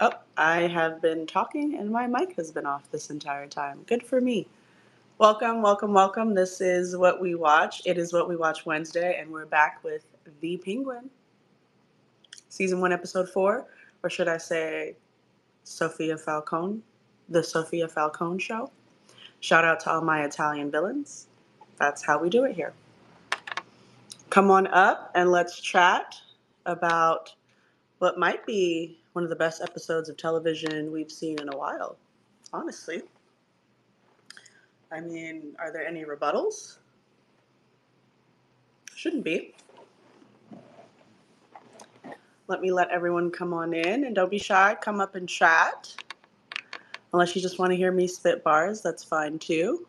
Oh, I have been talking and my mic has been off this entire time. Good for me. Welcome, welcome, welcome. This is What We Watch. It is What We Watch Wednesday, and we're back with The Penguin, Season 1, Episode 4, or should I say Sophia Falcone, The Sophia Falcone Show. Shout out to all my Italian villains. That's how we do it here. Come on up and let's chat about what might be one of the best episodes of television we've seen in a while, honestly. I mean, are there any rebuttals? Shouldn't be. Let everyone come on in and don't be shy. Come up and chat. Unless you just want to hear me spit bars, that's fine too.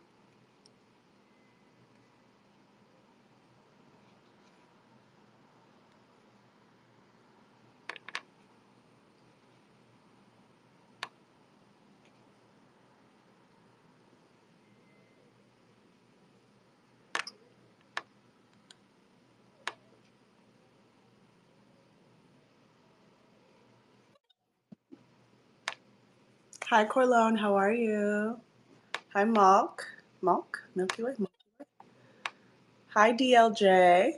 Hi, Corlone. How are you? Hi, Malk. Malk? Milky Way? Hi, DLJ.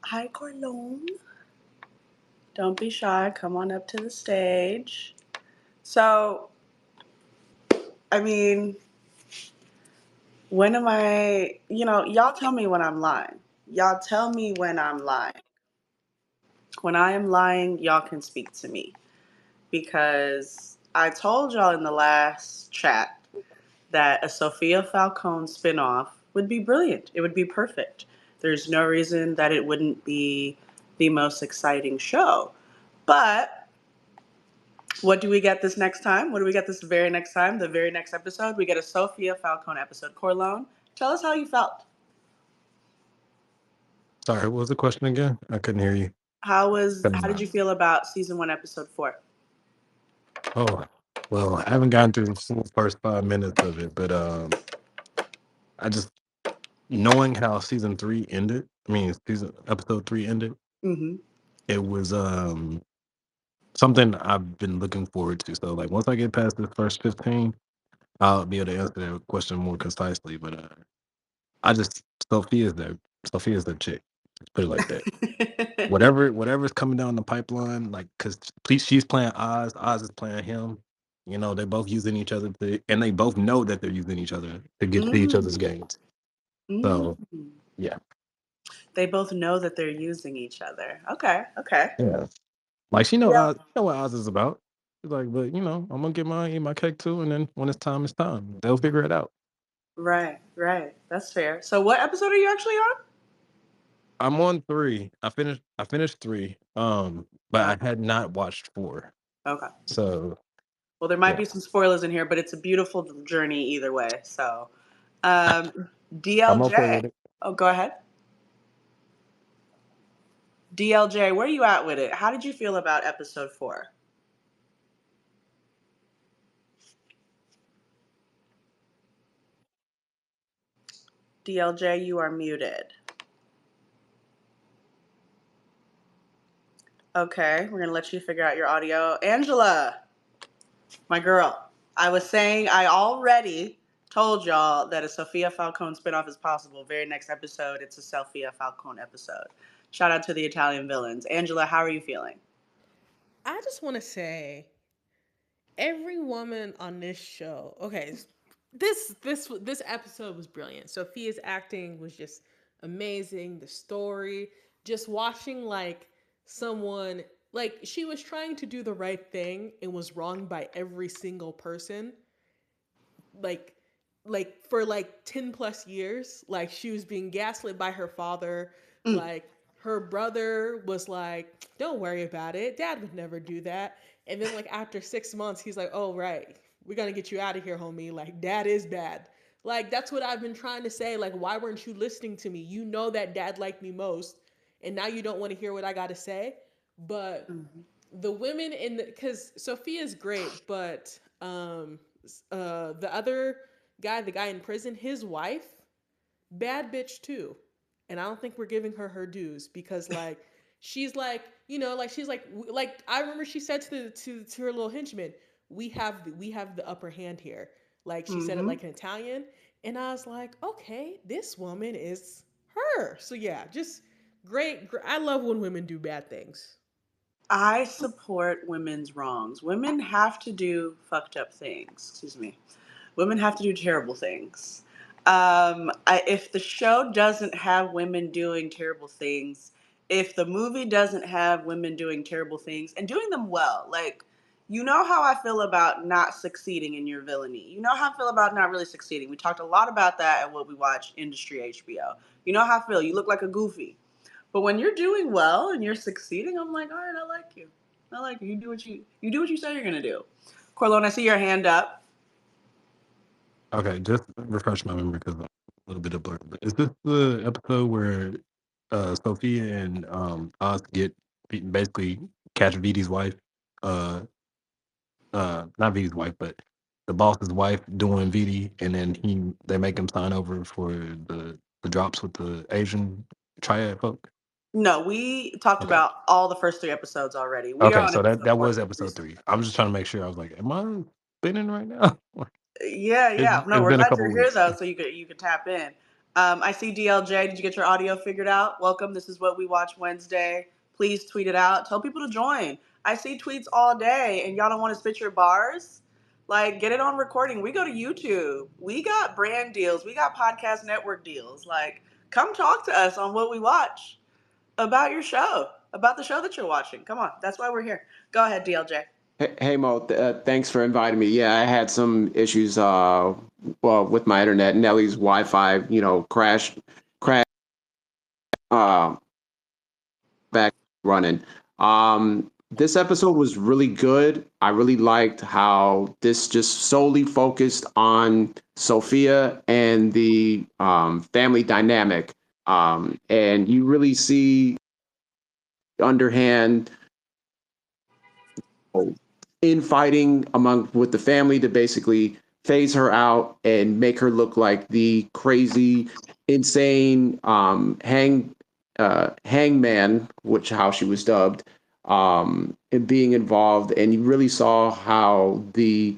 Hi, Corlone. Don't be shy. Come on up to the stage. So, I mean, when am I, y'all tell me when I'm lying. Y'all tell me when I'm lying. When I am lying, y'all can speak to me. Because I told y'all in the last chat that a Sophia Falcone spinoff would be brilliant. It would be perfect. There's no reason that it wouldn't be the most exciting show. But what do we get this next time? What do we get this very next time? The very next episode? We get a Sophia Falcone episode. Corlone, tell us how you felt. Sorry, what was the question again? I couldn't hear you. How did you feel about season 1, episode 4? Oh, well, I haven't gotten through the full first 5 minutes of it, but I just knowing how season three ended. I mean, season episode three ended. Mm-hmm. It was something I've been looking forward to. So, like, once I get past the first 15, I'll be able to answer that question more concisely. But I just Sophia's the Sophia's the chick. Let's put it like that. Whatever's coming down the pipeline, like, because she's playing Oz is playing him. You know, they're both using each other and they both know that they're using each other to get to each other's Mm. games. Mm. So yeah, They both know that they're using each other. Okay, okay. yeah. Like she know what Oz is about. She's like, but I'm gonna get eat my cake too, and then when it's time. They'll figure it out. Right, right. That's fair. So what episode are you actually on? I'm on three. I finished three. But Oh, I had not watched four. okay. So Well, there might yeah, be some spoilers in here, but it's a beautiful journey either way. So, I'm okay DLJ. with it. Oh, go ahead. DLJ, where are you at with it? How did you feel about episode 4? DLJ, you are muted. Okay, we're gonna let you figure out your audio. Angela, my girl, I was saying I already told y'all that a Sophia Falcone spinoff is possible. Very next episode, it's a Sophia Falcone episode. Shout out to the Italian villains. Angela, how are you feeling? I just want to say every woman on this show. Okay, this episode was brilliant. Sophia's acting was just amazing. The story, just watching like someone like she was trying to do the right thing and was wronged by every single person. Like for like 10 plus years, like she was being gaslit by her father. Mm. Like her brother was like, don't worry about it, dad would never do that. And then like after 6 months he's like, oh right, we're gonna get you out of here, homie, like dad is bad. Like that's what I've been trying to say. Like, why weren't you listening to me? You know that dad liked me most, and now you don't want to hear what I gotta say. But Mhm. the women in the, because Sophia's great, but the other guy, the guy in prison, his wife, bad bitch too. And I don't think we're giving her her dues because like she's like like she's like I remember she said to to her little henchman, we have the upper hand here. Like she said it Mm-hmm. like in Italian, and I was like, okay, this woman is her. So yeah, just I love when women do bad things. I support women's wrongs. Women have to do fucked up things. Excuse me. Women have to do terrible things. If the show doesn't have women doing terrible things, if the movie doesn't have women doing terrible things and doing them well, like, you know how I feel about not succeeding in your villainy. You know how I feel about not really succeeding. We talked a lot about that at What We Watch Industry HBO. You know how I feel. You look like a goofy. But when you're doing well and you're succeeding, I'm like, all right, I like you. I like you. You do what you say you're gonna do. Corlone, I see your hand up. Okay, just refresh my memory because I'm a little bit of blur. Is this the episode where Sophia and Oz get basically catch Vidi's wife? Uh, not Vidi's wife, but the boss's wife doing Vidi, and then they make him sign over for the drops with the Asian triad folk. No, we talked Okay, about all the first three episodes already. We are okay, on so that episode that four was of the three episode seasons. 3. I'm just trying to make sure. I was like, am I spinning right now? Yeah, it's, yeah. No, it's we're been a glad couple you're of here weeks. though, so you could tap in. I see DLJ. Did you get your audio figured out? Welcome. This is What We Watch Wednesday. Please tweet it out. Tell people to join. I see tweets all day, and y'all don't want to spit your bars. Like, get it on recording. We go to YouTube. We got brand deals. We got podcast network deals. Like, come talk to us on What We Watch about your show, about the show that you're watching. Come on. That's why we're here. Go ahead, DLJ. Hey Mo, thanks for inviting me. Yeah, I had some issues well with my internet. Nellie's Wi-Fi, crashed uh, back running. This episode was really good. I really liked how this just solely focused on Sophia and the family dynamic. And you really see underhand infighting among with the family to basically phase her out and make her look like the crazy, insane hangman, which how she was dubbed, and being involved. And you really saw how the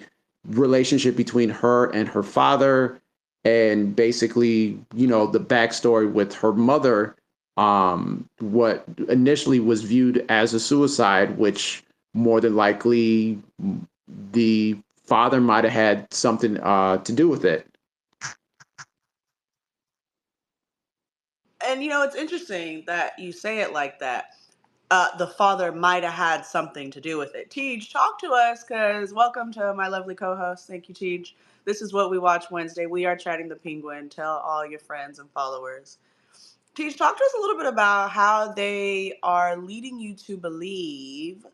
relationship between her and her father, and basically, the backstory with her mother, what initially was viewed as a suicide, which more than likely the father might have had something to do with it. And it's interesting that you say it like that. The father might have had something to do with it. Tej, talk to us, because welcome to my lovely co-host. Thank you, Tej. This is What We Watch Wednesday. We are chatting the Penguin. Tell all your friends and followers. Tej, talk to us a little bit about how they are leading you to believe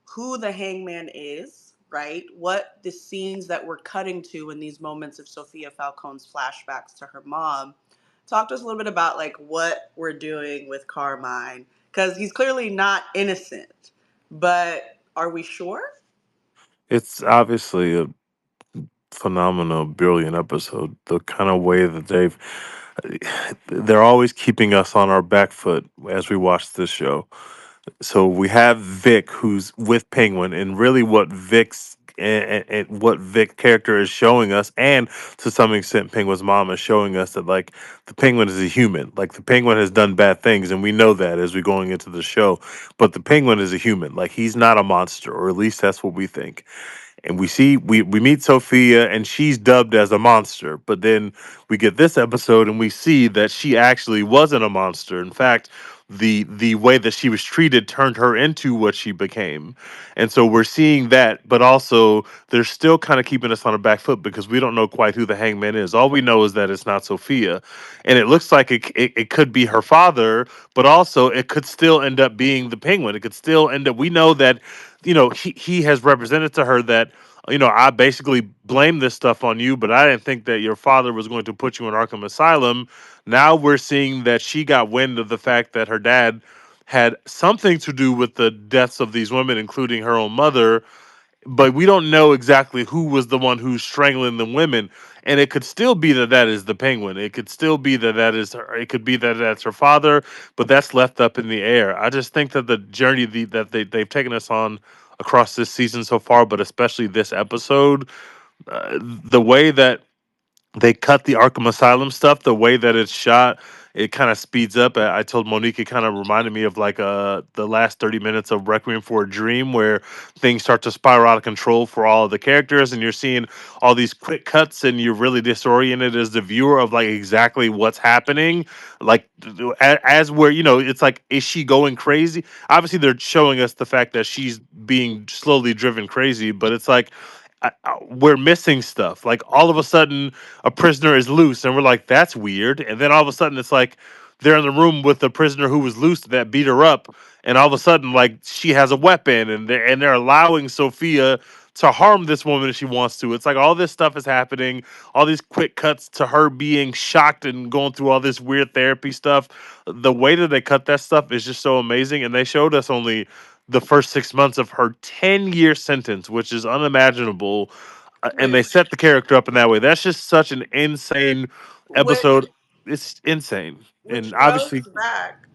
who the hangman is, right? What the scenes that we're cutting to in these moments of Sophia Falcone's flashbacks to her mom. Talk to us a little bit about like what we're doing with Carmine, because he's clearly not innocent, but are we sure? It's obviously a phenomenal, brilliant episode. The kind of way that they're always keeping us on our back foot as we watch this show. So we have Vic, who's with Penguin, and really what and what Vic character is showing us, and to some extent, Penguin's mom is showing us that like the Penguin is a human. Like the Penguin has done bad things, and we know that as we're going into the show. But the Penguin is a human. Like he's not a monster, or at least that's what we think. And we meet Sophia and she's dubbed as a monster, but then we get this episode and we see that she actually wasn't a monster. In fact, the way that she was treated turned her into what she became. And so we're seeing that, but also they're still kind of keeping us on the back foot because we don't know quite who the hangman is. All we know is that it's not Sophia, and it looks like it could be her father, but also it could still end up being the Penguin. It could still end up, we know that he has represented to her that I basically blame this stuff on you, but I didn't think that your father was going to put you in Arkham Asylum. Now we're seeing that she got wind of the fact that her dad had something to do with the deaths of these women, including her own mother. but we don't know exactly who was the one who's strangling the women. And it could still be that that is the Penguin. It could still be that that is her. It could be that that's her father, but that's left up in the air. I just think that the journey that they've taken us on across this season so far, but especially this episode, the way that they cut the Arkham Asylum stuff, the way that it's shot, it kind of speeds up. I told Monique it kind of reminded me of like the last 30 minutes of Requiem for a Dream, where things start to spiral out of control for all of the characters, and you're seeing all these quick cuts, and you're really disoriented as the viewer of like exactly what's happening. Like as where it's like, is she going crazy? Obviously, they're showing us the fact that she's being slowly driven crazy, but it's like we're missing stuff. Like all of a sudden, a prisoner is loose, and we're like, that's weird. And then all of a sudden, it's like they're in the room with the prisoner who was loose that beat her up, and all of a sudden, like she has a weapon, and they're allowing Sophia to harm this woman if she wants to. It's like all this stuff is happening, all these quick cuts to her being shocked and going through all this weird therapy stuff. The way that they cut that stuff is just so amazing, and they showed us only the first 6 months of her 10-year sentence, which is unimaginable. And they which set the character up in that way. That's just such an insane which episode. It's insane. And which obviously, goes back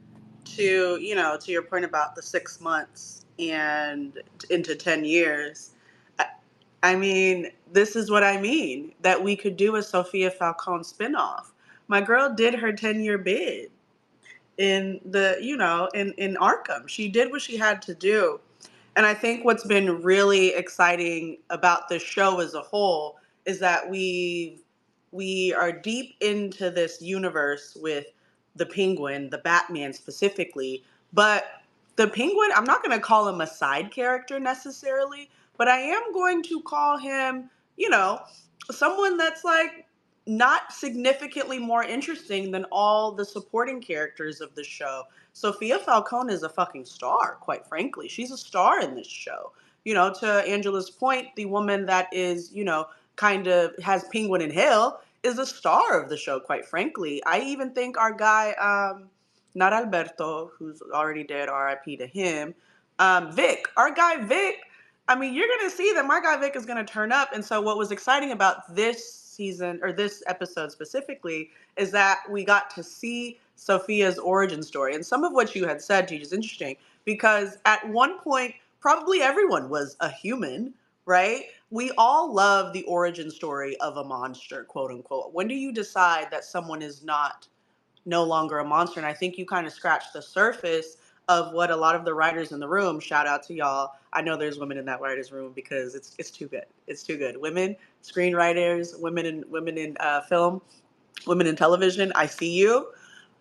to, to your point about the 6 months and into 10 years. I, I mean, this is what I mean, that we could do a Sophia Falcone spinoff. My girl did her 10-year bid in in Arkham. She did what she had to do. And I think what's been really exciting about the show as a whole is that we are deep into this universe with the Penguin, the Batman specifically, but the Penguin, I'm not going to call him a side character necessarily, but I am going to call him, you know, someone that's like not significantly more interesting than all the supporting characters of the show. Sophia Falcone is a fucking star, quite frankly. She's a star in this show. To Angela's point, the woman that is, kind of has Penguin in Hell is a star of the show, quite frankly. I even think our guy, not Alberto, who's already dead, RIP to him, Vic, our guy Vic, I mean, you're going to see that my guy Vic is going to turn up. And so, what was exciting about this season, or this episode specifically, is that we got to see Sophia's origin story. And some of what you had said, Gigi, is interesting because at one point, probably everyone was a human, right? We all love the origin story of a monster, quote unquote. When do you decide that someone is no longer a monster? And I think you kind of scratched the surface of what a lot of the writers in the room, shout out to y'all. I know there's women in that writers room because it's too good. It's too good. Women screenwriters, women in film, women in television, I see you.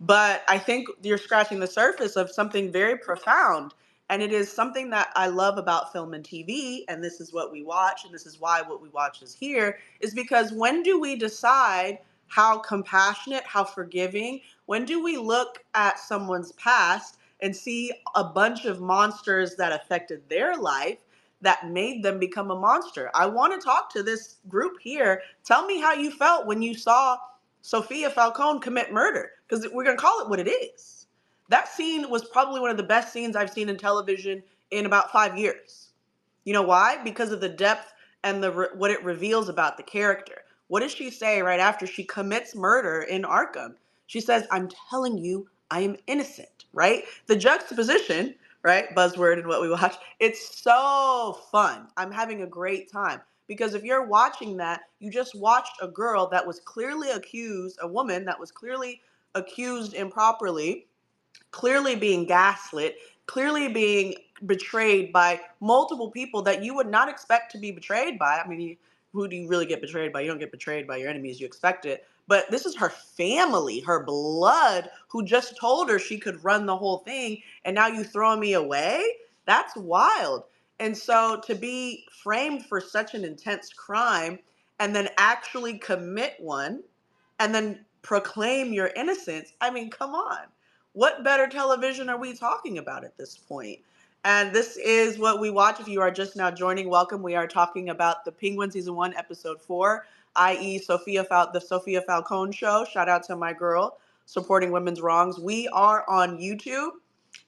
But I think you're scratching the surface of something very profound. And it is something that I love about film and TV. And this is what we watch. And this is why what we watch is here. Is because when do we decide how compassionate, how forgiving? When do we look at someone's past and see a bunch of monsters that affected their life that made them become a monster? I want to talk to this group here. Tell me how you felt when you saw Sophia Falcone commit murder, because we're going to call it what it is. That scene was probably one of the best scenes I've seen in television in about 5 years. You know why? Because of the depth and what it reveals about the character. What does she say right after she commits murder in Arkham? She says, "I'm telling you, I am innocent," right? The juxtaposition, right? Buzzword in what we watch. It's so fun. I'm having a great time. Because if you're watching that, you just watched a girl that was clearly accused, a woman that was clearly accused improperly, clearly being gaslit, clearly being betrayed by multiple people that you would not expect to be betrayed by. I mean, who do you really get betrayed by? You don't get betrayed by your enemies, you expect it. But this is her family, her blood, who just told her she could run the whole thing, and now you throw me away? That's wild. And so to be framed for such an intense crime and then actually commit one and then proclaim your innocence, I mean, come on. What better television are we talking about at this point? And this is what we watch. If you are just now joining, welcome. We are talking about The Penguin Season 1, Episode 4, i.e. the Sophia Falcone Show. Shout out to my girl, supporting women's wrongs. We are on YouTube.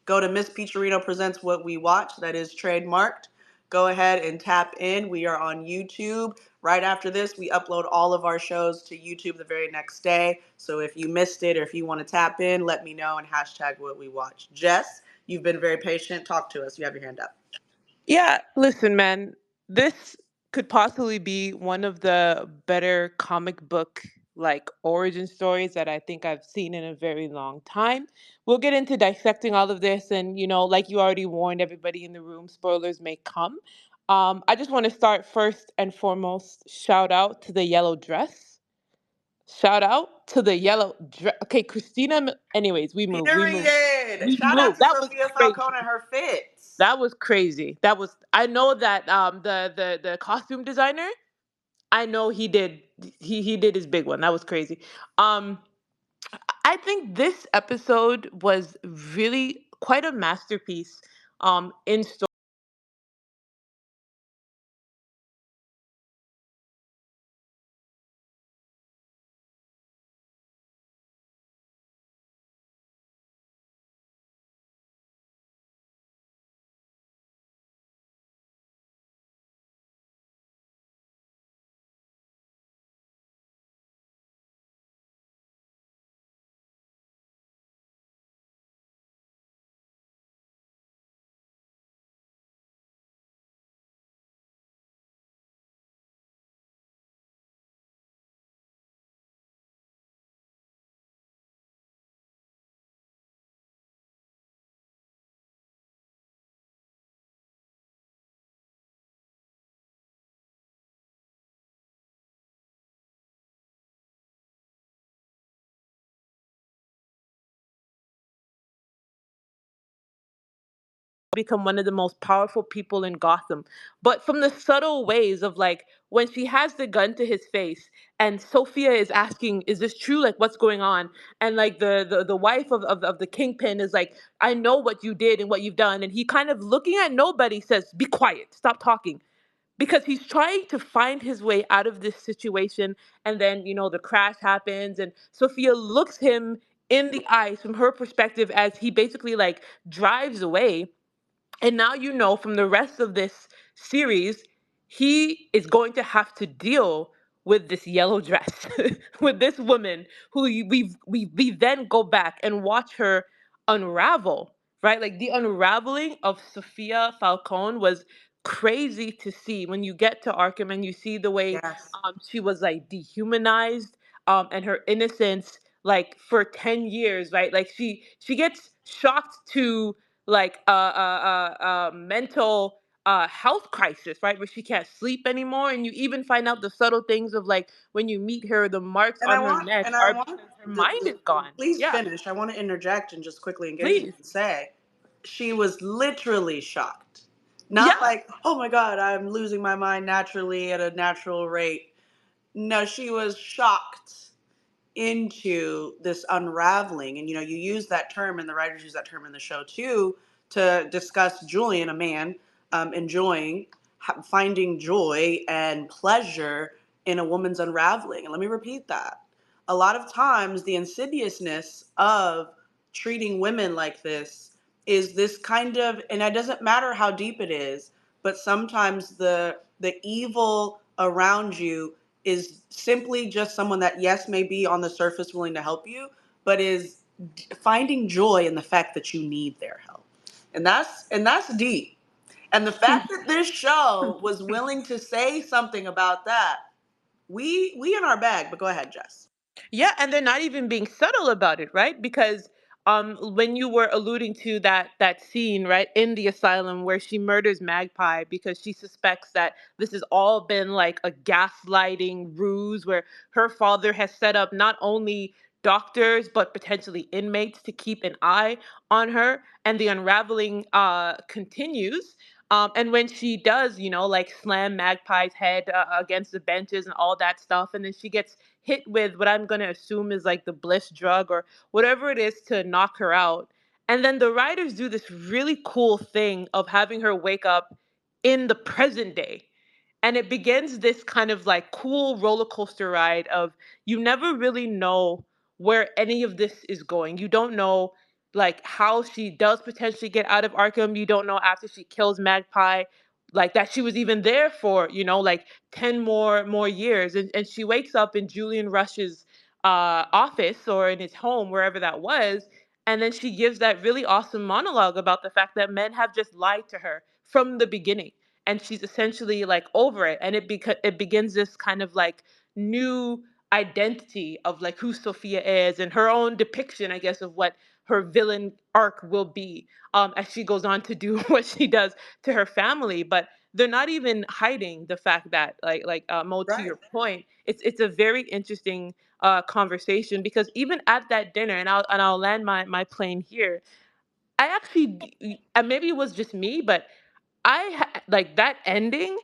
Go to Miss Peacherino Presents What We Watch. That is trademarked. go ahead and tap in. We are on YouTube. Right after this, we upload all of our shows to YouTube the very next day. So if you missed it or if you want to tap in, let me know and hashtag what we watch. Jess, you've been very patient. Talk to us. You have your hand up. Yeah, listen, man, this could possibly be one of the better comic book like origin stories that I think I've seen in a very long time. We'll get into dissecting all of this, and like you already warned everybody in the room, spoilers may come. I just want to start first and foremost. Shout out to the yellow dress. Shout out to the yellow dress. Okay, Christina. Anyways, we move. We move. Period. We Shout out move. to That was Sophia crazy. Falcone and her fits. That was crazy. That was I know that the costume designer, I know he did his big one. That was crazy. Um I think this episode was really quite a masterpiece in become one of the most powerful people in Gotham. But from the subtle ways of like when she has the gun to his face and Sophia is asking, is this true? Like what's going on? And like the wife of the kingpin is like, I know what you did and what you've done. And he kind of looking at nobody says, be quiet, stop talking. Because he's trying to find his way out of this situation. And then, the crash happens and Sophia looks him in the eyes from her perspective as he basically like drives away, and now from the rest of this series, he is going to have to deal with this yellow dress, with this woman who we then go back and watch her unravel, right? Like the unraveling of Sophia Falcone was crazy to see when you get to Arkham and you see the way Yes. she was like dehumanized, and her innocence like for 10 years, right? Like she gets shocked to like mental health crisis, right, where she can't sleep anymore, and you even find out the subtle things of like when you meet her, the marks And on her neck I are want because her mind is gone. please Yeah, finish. I want to interject and just quickly engage you please. and say she was literally shocked. Not Yeah. like, oh my God, I'm losing my mind naturally at a natural rate. No, she was shocked into this unraveling. And you use that term, and the writers use that term in the show too, to discuss Julian, a man, enjoying finding joy and pleasure in a woman's unraveling. And let me repeat that. A lot of times the insidiousness of treating women like this is this kind of, and it doesn't matter how deep it is, but sometimes the evil around you is simply just someone that, yes, may be on the surface willing to help you, but is finding joy in the fact that you need their help. And that's deep. And the fact that this show was willing to say something about that, we in our bag. But go ahead, Jess. Yeah, and they're not even being subtle about it, right? Because when you were alluding to that scene, right, in the asylum where she murders Magpie because she suspects that this has all been like a gaslighting ruse where her father has set up not only doctors but potentially inmates to keep an eye on her, and the unraveling continues. And when she does, like slam Magpie's head against the benches and all that stuff, and then she gets hit with what I'm going to assume is like the bliss drug or whatever it is to knock her out. And then the writers do this really cool thing of having her wake up in the present day. And it begins this kind of like cool roller coaster ride of you never really know where any of this is going. You don't know like how she does potentially get out of Arkham. You don't know after she kills Magpie like that she was even there for, you know, like 10 more years. And she wakes up in Julian Rush's office or in his home, wherever that was. And then she gives that really awesome monologue about the fact that men have just lied to her from the beginning. And she's essentially like over it. And it begins this kind of like new identity of like who Sophia is and her own depiction, I guess, of what her villain arc will be, as she goes on to do what she does to her family. But they're not even hiding the fact that, Mo, to Right. your point, it's a very interesting conversation, because even at that dinner, and I'll land my plane here. I actually, and maybe it was just me, but like that ending,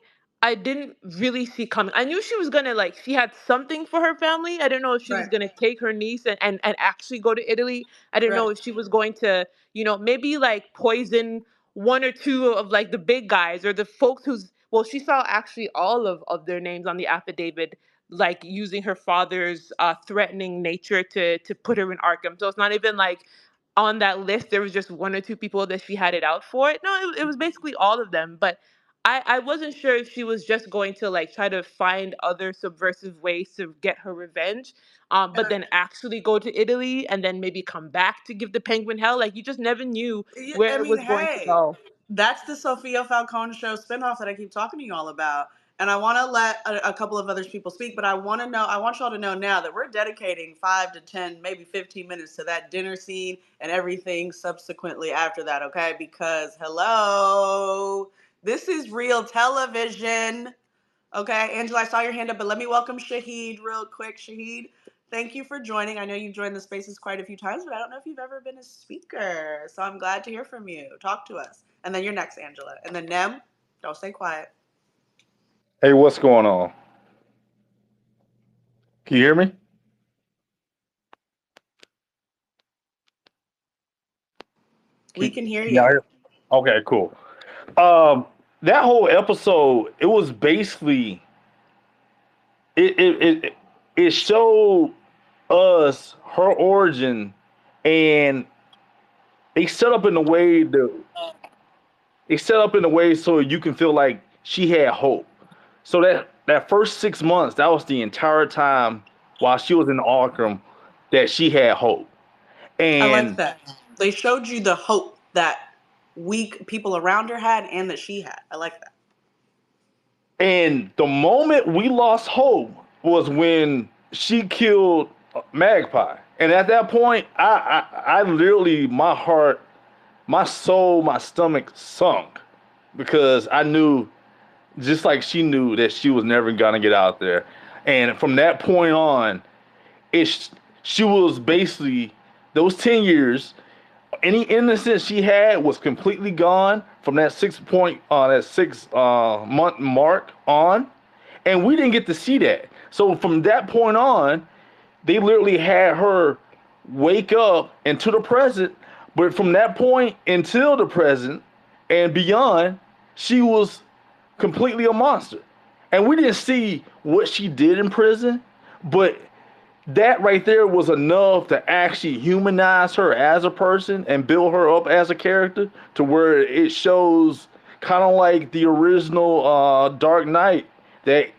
I didn't really see coming. I knew she was gonna, like, she had something for her family. I didn't know if she was Right. gonna take her niece and actually go to Italy. I didn't know Right. if she was going to, maybe like poison one or two of like the big guys or the folks who's, well, she saw actually all of their names on the affidavit, like using her father's threatening nature to put her in Arkham. So it's not even like on that list there was just one or two people that she had it out for. No, it was basically all of them. But I wasn't sure if she was just going to like try to find other subversive ways to get her revenge, And but then actually go to Italy and then maybe come back to give the Penguin hell. Like, you just never knew yeah, where I it mean, was going to hey, go. that's the Sophia Falcone show spinoff that I keep talking to you all about. And I want to let a couple of other people speak, but I want y'all to know now that we're dedicating 5 to 10, maybe 15 minutes to that dinner scene and everything subsequently after that, okay? Because, hello, this is real television. Okay, Angela, I saw your hand up, but let me welcome Shahid real quick. Shahid, thank you for joining. I know you've joined the spaces quite a few times, but I don't know if you've ever been a speaker. So I'm glad to hear from you. Talk to us. And then you're next, Angela. And then Nem, don't stay quiet. Hey, what's going on? Can you hear me? We Can, can hear can y'all you. hear? Okay, cool. Um, that whole episode, it was basically it showed us her origin, and they set up in a way that they set up in a way so you can feel like she had hope. So that first 6 months, that was the entire time while she was in Arkham that she had hope. I like And that. They showed you the hope that weak people around her had and that she had. I like that. And the moment we lost hope was when she killed Magpie. And at that point, I literally, my heart, my soul, my stomach sunk because I knew, just like she knew, that she was never gonna get out there. And from that point on, it's she was basically those 10 years. Any innocence she had was completely gone from that 6 month mark on, and we didn't get to see that. So from that point on, they literally had her wake up into the present, but from that point until the present and beyond, she was completely a monster. And we didn't see what she did in prison, but that right there was enough to actually humanize her as a person and build her up as a character to where it shows kind of like the original Dark Knight that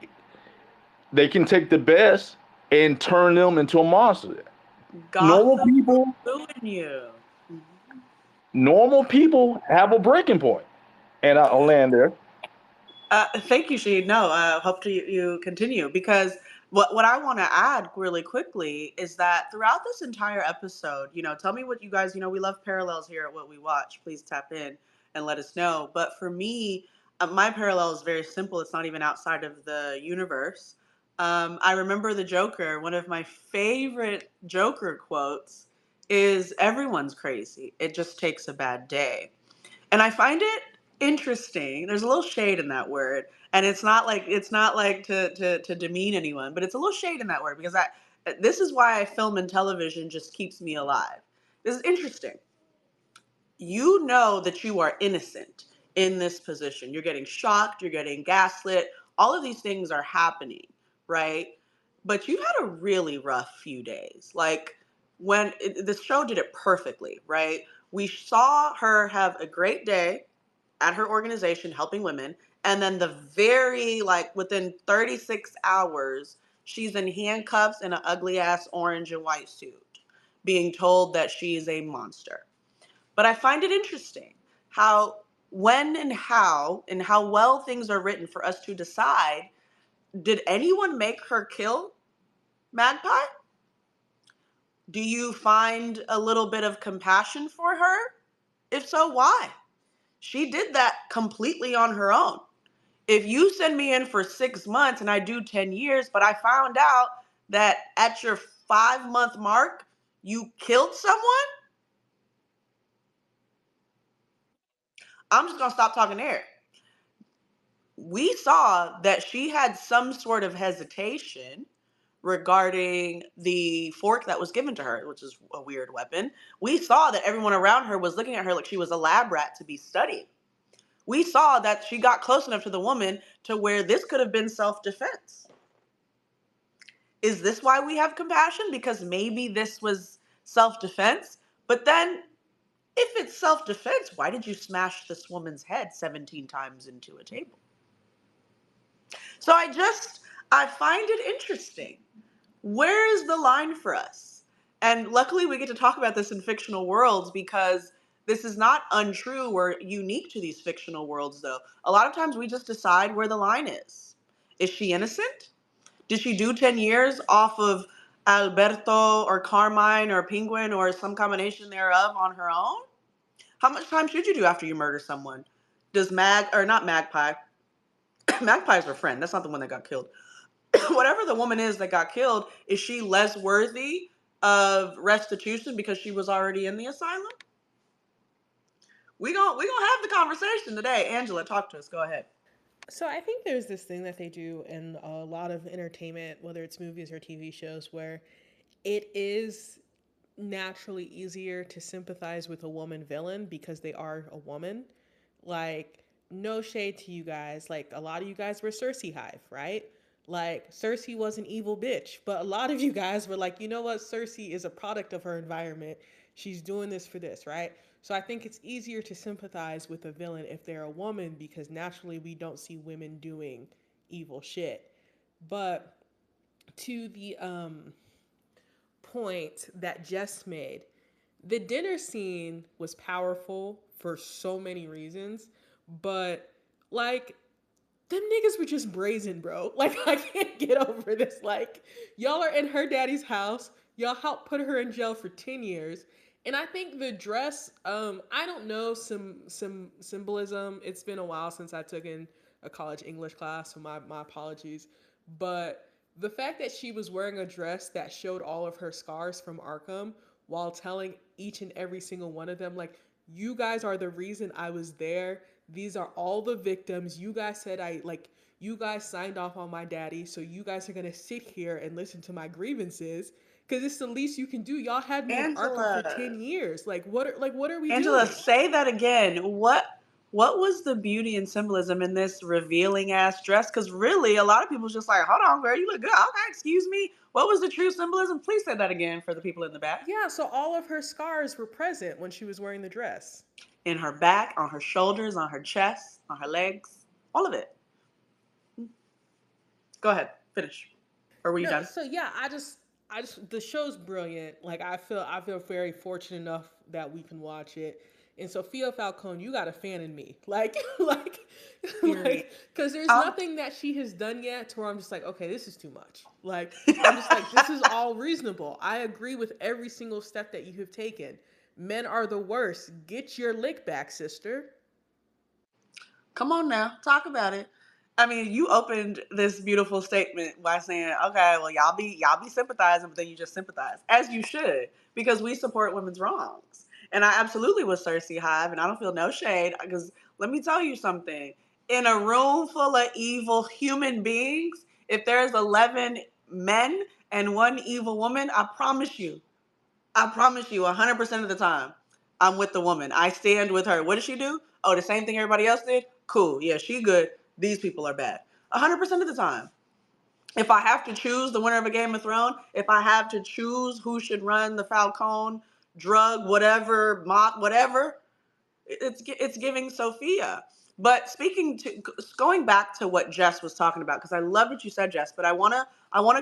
they can take the best and turn them into a monster. Normal Gotham will people, ruin you. normal people have a breaking point, and I'll land there. Thank you, Sheed. No, hope to you continue because what I want to add really quickly is that throughout this entire episode, tell me what you guys, we love parallels here at What We Watch. Please tap in and let us know. But for me, my parallel is very simple. It's not even outside of the universe. I remember the Joker. One of my favorite Joker quotes is "Everyone's crazy. It just takes a bad day." And I find it interesting. There's a little shade in that word, and it's not like to demean anyone, but it's a little shade in that word because this is why film and television just keeps me alive. This is interesting. You know that you are innocent in this position. You're getting shocked, you're getting gaslit. All of these things are happening, right? But you had a really rough few days. Like the show did it perfectly, right? We saw her have a great day, at her organization helping women, and then the very, like, within 36 hours, she's in handcuffs in an ugly ass orange and white suit, being told that she is a monster. But I find it interesting how, when and how well things are written for us to decide, did anyone make her kill Magpie? Do you find a little bit of compassion for her? If so, why? She did that completely on her own. If you send me in for 6 months and I do 10 years, but I found out that at your 5-month mark, you killed someone, I'm just going to stop talking to her. We saw that she had some sort of hesitation regarding the fork that was given to her, which is a weird weapon. We saw that everyone around her was looking at her like she was a lab rat to be studied. We saw that she got close enough to the woman to where this could have been self-defense. Is this why we have compassion? Because maybe this was self-defense? But then, if it's self-defense, why did you smash this woman's head 17 times into a table? So I find it interesting. Where is the line for us? And luckily we get to talk about this in fictional worlds, because this is not untrue or unique to these fictional worlds, though. A lot of times we just decide where the line is. Is she innocent? Did she do 10 years off of Alberto or Carmine or Penguin or some combination thereof on her own? How much time should you do after you murder someone? Does not Magpie, Magpie's her friend. That's not the one that got killed. Whatever the woman is that got killed, is she less worthy of restitution because she was already in the asylum? We gonna have the conversation today. Angela, talk to us. Go ahead. So I think there's this thing that they do in a lot of entertainment, whether it's movies or TV shows, where it is naturally easier to sympathize with a woman villain because they are a woman. Like, no shade to you guys. Like, a lot of you guys were Cersei Hive, right? Like, Cersei was an evil bitch, but a lot of you guys were like, you know what? Cersei is a product of her environment. She's doing this for this, right? So I think it's easier to sympathize with a villain if they're a woman, because naturally we don't see women doing evil shit. But to the point that Jess made, the dinner scene was powerful for so many reasons, but like, them niggas were just brazen, bro. Like, I can't get over this. Like, y'all are in her daddy's house. Y'all helped put her in jail for 10 years. And I think the dress, I don't know, some symbolism. It's been a while since I took in a college English class, so my apologies. But the fact that she was wearing a dress that showed all of her scars from Arkham, while telling each and every single one of them, like, you guys are the reason I was there. These are all the victims. You guys said you guys signed off on my daddy, so you guys are gonna sit here and listen to my grievances, because it's the least you can do. Y'all had me in Arkham for 10 years. Like, what are we Angela, doing? say that again. What was the beauty and symbolism in this revealing ass dress? Because really, a lot of people's just like, hold on, girl, you look good. Okay, excuse me. What was the true symbolism? Please say that again for the people in the back. Yeah, so all of her scars were present when she was wearing the dress. In her back, on her shoulders, on her chest, on her legs, all of it. Go ahead, finish. Or were you done? So yeah, I just the show's brilliant. Like, I feel very fortunate enough that we can watch it. And Sophia Falcone, you got a fan in me. Like, because there's nothing that she has done yet to where I'm just like, okay, this is too much. Like, I'm just like, this is all reasonable. I agree with every single step that you have taken. Men are the worst. Get your lick back, sister. Come on now, talk about it. I mean, you opened this beautiful statement by saying, "Okay, well, y'all be sympathizing, but then you just sympathize, as you should, because we support women's wrongs." And I absolutely was Cersei Hive, and I don't feel no shade, because let me tell you something: in a room full of evil human beings, if there's 11 men and one evil woman, I promise you, 100% of the time, I'm with the woman. I stand with her. What did she do? Oh, the same thing everybody else did? Cool. Yeah, she good. These people are bad. 100% of the time. If I have to choose the winner of a Game of Thrones, if I have to choose who should run the Falcone, drug, whatever, mob, whatever, It's giving Sophia. But going back to what Jess was talking about, because I love what you said, Jess, but I wanna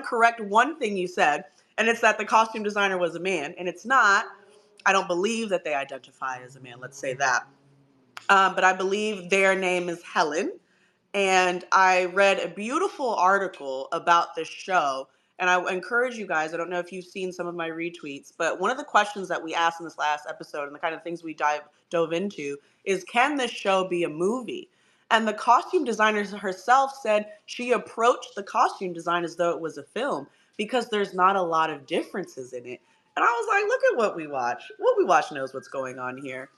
correct one thing you said, and it's that the costume designer was a man, and it's not. I don't believe that they identify as a man. Let's say that. But I believe their name is Helen. And I read a beautiful article about this show. And I encourage you guys, I don't know if you've seen some of my retweets, but one of the questions that we asked in this last episode and the kind of things we dove into is, can this show be a movie? And the costume designer herself said she approached the costume design as though it was a film because there's not a lot of differences in it. And I was like, look at what we watch. What we watch knows what's going on here.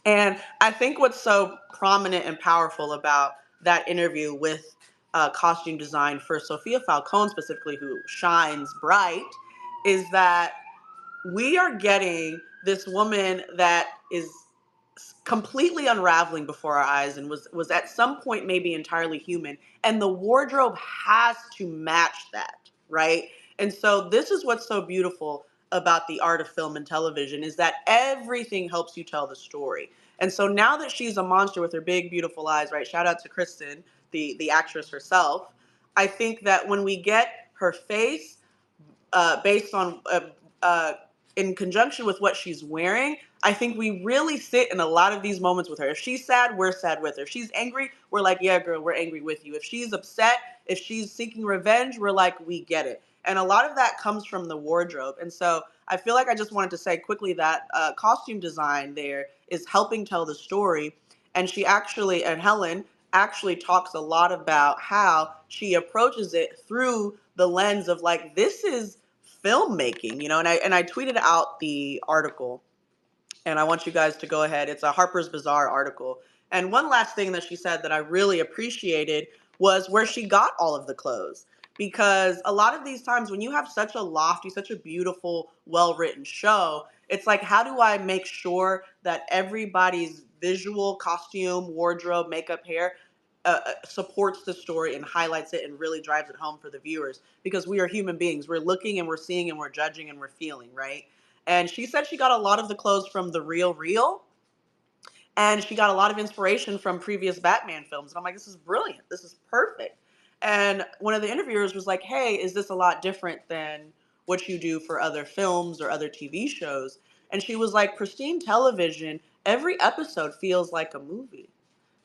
And I think what's so prominent and powerful about that interview with costume design for Sophia Falcone specifically, who shines bright, is that we are getting this woman that is completely unraveling before our eyes and was at some point maybe entirely human, and the wardrobe has to match that, right? And so this is what's so beautiful about the art of film and television, is that everything helps you tell the story. And so now that she's a monster with her big beautiful eyes, right, shout out to Kristen, the actress herself, I think that when we get her face based on uh, in conjunction with what she's wearing, I think we really sit in a lot of these moments with her. If she's sad, we're sad with her. If she's angry, we're like, yeah, girl, we're angry with you. If she's upset, if she's seeking revenge, we're like, we get it. And a lot of that comes from the wardrobe. And so I feel like I just wanted to say quickly that costume design there is helping tell the story. And Helen actually talks a lot about how she approaches it through the lens of like, this is filmmaking, and I tweeted out the article, and I want you guys to go ahead. It's a Harper's Bazaar article. And one last thing that she said that I really appreciated was where she got all of the clothes. Because a lot of these times when you have such a lofty, such a beautiful, well-written show, it's like, how do I make sure that everybody's visual, costume, wardrobe, makeup, hair supports the story and highlights it and really drives it home for the viewers? Because we are human beings. We're looking and we're seeing and we're judging and we're feeling, right? And she said she got a lot of the clothes from The Real Real, and she got a lot of inspiration from previous Batman films. And I'm like, this is brilliant. This is perfect. And one of the interviewers was like, hey, is this a lot different than what you do for other films or other TV shows? And she was like, Pristine Television, every episode feels like a movie.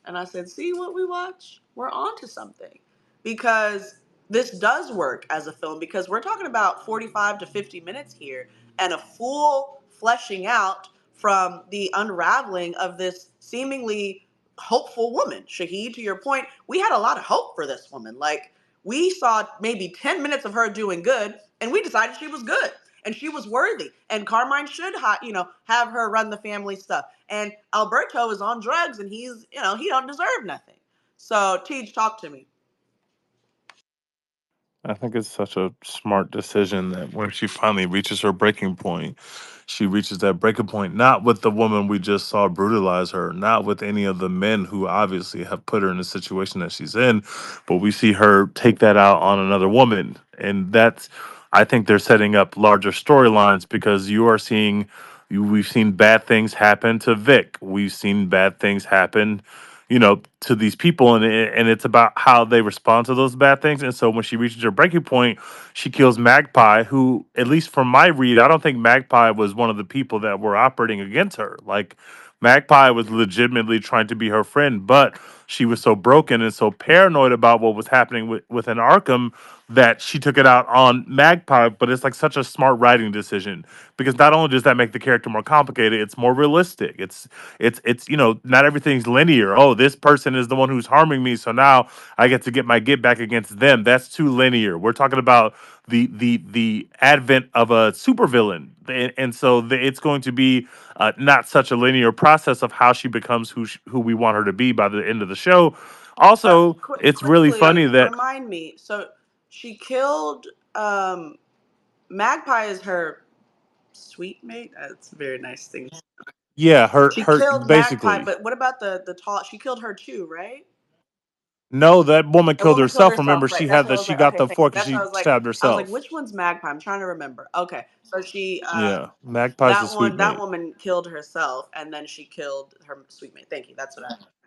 And I said, see what we watch? We're on to something. Because this does work as a film, because we're talking about 45 to 50 minutes here and a full fleshing out from the unraveling of this seemingly hopeful woman. Shahid, to your point, we had a lot of hope for this woman. Like, we saw maybe 10 minutes of her doing good, and we decided she was good and she was worthy. And Carmine should, have her run the family stuff. And Alberto is on drugs, and he don't deserve nothing. So, Teach, talk to me. I think it's such a smart decision that when she finally reaches her breaking point, she reaches that breaking point not with the woman we just saw brutalize her, not with any of the men who obviously have put her in the situation that she's in, but we see her take that out on another woman. And that's, I think they're setting up larger storylines because we've seen bad things happen to Vic. We've seen bad things happen, to these people, and it's about how they respond to those bad things. And so when she reaches her breaking point, she kills Magpie, who, at least from my read, I don't think Magpie was one of the people that were operating against her. Like, Magpie was legitimately trying to be her friend, but she was so broken and so paranoid about what was happening within Arkham that she took it out on Magpie. But it's like such a smart writing decision, because not only does that make the character more complicated, it's more realistic. It's not everything's linear. Oh, this person is the one who's harming me, so now I get to get my get back against them. That's too linear. We're talking about the advent of a supervillain, and so it's going to be not such a linear process of how she becomes who we want her to be by the end of the show. Also, it's really Quickly, funny that remind me. So, she killed Magpie is her sweet mate. That's a very nice thing. yeah, her She her killed Magpie, basically. but what about the tall? She killed her too, right? No, that woman The killed woman killed herself. herself, Remember, right? That's what I was she like. got Okay, the thank you. fork and That's what I she was like. stabbed I was like, herself. which one's Magpie? I'm trying to remember. Okay, so she, Yeah, Magpie's a sweet that mate. woman killed herself, and then she killed her sweet mate. Thank you. That's what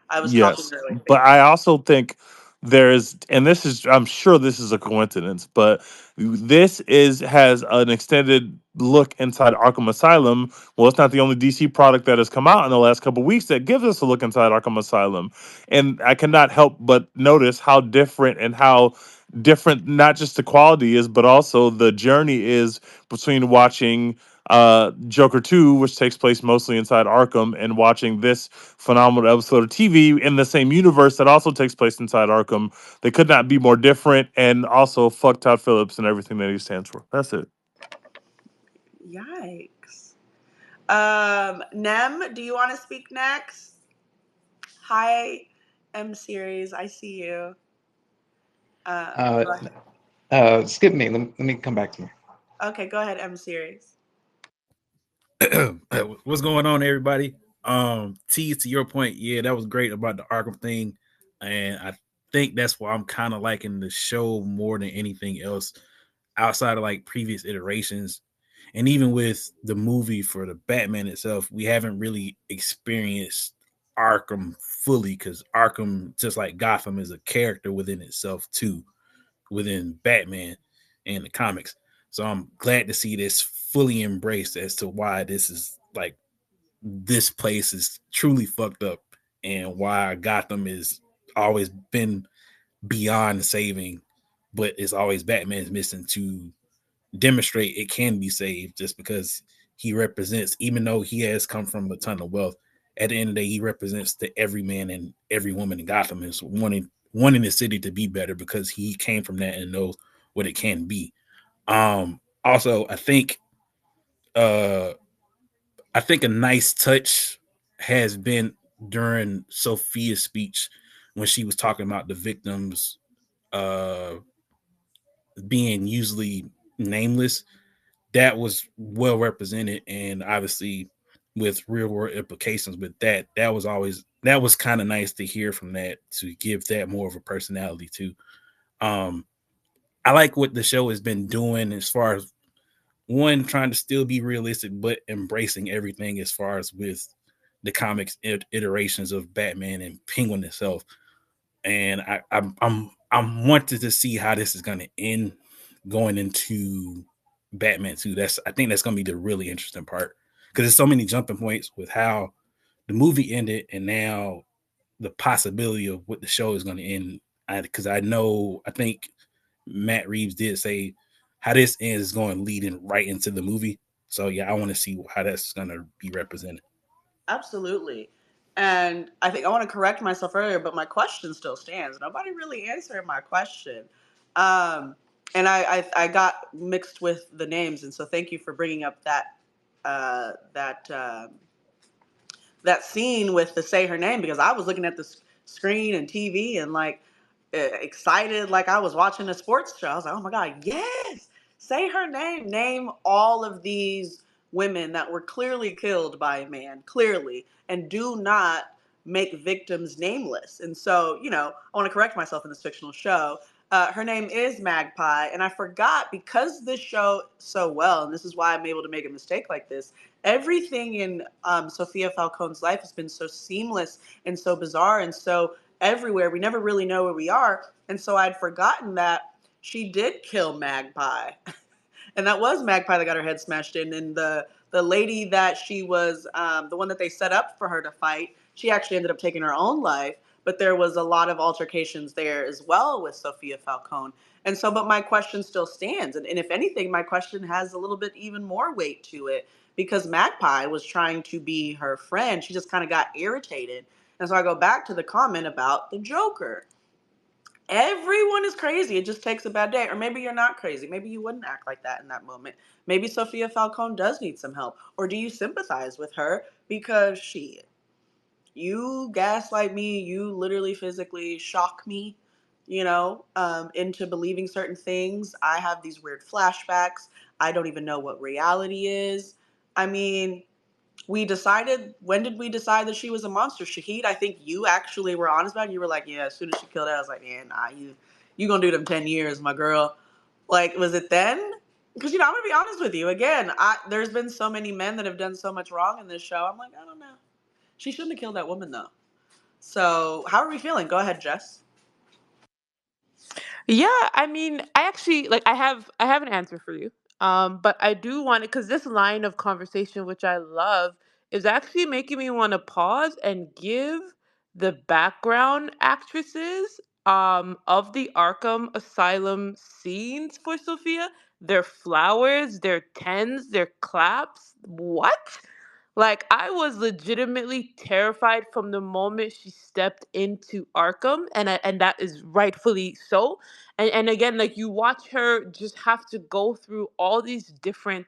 I was talking Yes, earlier. but Thank you. I also think there's, and this is, I'm sure this is a coincidence, but this is has an extended look inside Arkham Asylum. Well, it's not the only DC product that has come out in the last couple of weeks that gives us a look inside Arkham Asylum, and I cannot help but notice how different and how different not just the quality is, but also the journey is between watching Joker 2, which takes place mostly inside Arkham, and watching this phenomenal episode of TV in the same universe that also takes place inside Arkham. They could not be more different, and also fuck Todd Phillips and everything that he stands for. That's it. Yikes. Nem, do you want to speak next? Hi, M series. I see you. Uh, Go ahead. skip me. Let me come back to me. Okay, go ahead, M series. What's going on, everybody? T, to your point, yeah, that was great about the Arkham thing, and I think that's why I'm kind of liking the show more than anything else, outside of like previous iterations, and even with the movie for the Batman itself, we haven't really experienced Arkham fully because Arkham, just like Gotham, is a character within itself too, within Batman and the comics. So I'm glad to see this fully embraced as to why this is like this place is truly fucked up and why Gotham is always been beyond saving, but it's always Batman's missing to demonstrate it can be saved just because he represents, even though he has come from a ton of wealth, at the end of the day, he represents the every man and every woman in Gotham is wanting the city to be better because he came from that and knows what it can be. Also, uh I think a nice touch has been during Sophia's speech when she was talking about the victims uh being usually nameless. That was well represented, and obviously with real world implications with that was kind of nice to hear from that, to give that more of a personality too. um I like what the show has been doing as far as one trying to still be realistic but embracing everything as far as with the comics iterations of Batman and Penguin itself. And I'm wanted to see how this is going to end going into Batman 2. I think that's going to be the really interesting part because there's so many jumping points with how the movie ended and now the possibility of what the show is going to end. Because I think Matt Reeves did say how this ends is going leading right into the movie. So yeah, I want to see how that's going to be represented. Absolutely. And I think I want to correct myself earlier, but my question still stands. Nobody really answered my question. And I got mixed with the names, and so thank you for bringing up uh, that that scene with the say her name, because I was looking at the screen and TV and like excited like I was watching a sports show. I was like, oh my God, yes, say her name. Name all of these women that were clearly killed by a man, clearly, and do not make victims nameless. And so, I want to correct myself in this fictional show. Her name is Magpie, and I forgot because this show so well, and this is why I'm able to make a mistake like this. Everything in Sophia Falcone's life has been so seamless and so bizarre and so everywhere. We never really know where we are. And so I'd forgotten that she did kill Magpie. And that was Magpie that got her head smashed in. And the lady that she was, the one that they set up for her to fight, she actually ended up taking her own life. But there was a lot of altercations there as well with Sophia Falcone. And so, but my question still stands. And if anything, my question has a little bit even more weight to it because Magpie was trying to be her friend. She just kind of got irritated. And so I go back to the comment about the Joker. Everyone is crazy. It just takes a bad day. Or maybe you're not crazy. Maybe you wouldn't act like that in that moment. Maybe Sophia Falcone does need some help. Or do you sympathize with her because you gaslight me, you literally physically shock me, into believing certain things. I have these weird flashbacks. I don't even know what reality is. I mean, we decided, when did we decide that she was a monster? Shahid, I think you actually were honest about it. You were like, yeah, as soon as she killed her, I was like, yeah, nah, you gonna do them 10 years, my girl. Like, was it then? Because, I'm gonna be honest with you. Again, there's been so many men that have done so much wrong in this show. I'm like, I don't know. She shouldn't have killed that woman, though. So, how are we feeling? Go ahead, Jess. Yeah, I mean, I actually like I have an answer for you. But I do want to, because this line of conversation, which I love, is actually making me want to pause and give the background actresses of the Arkham Asylum scenes for Sophia their flowers, their tens, their claps. What? Like, I was legitimately terrified from the moment she stepped into Arkham, and that is rightfully so. And again, like, you watch her just have to go through all these different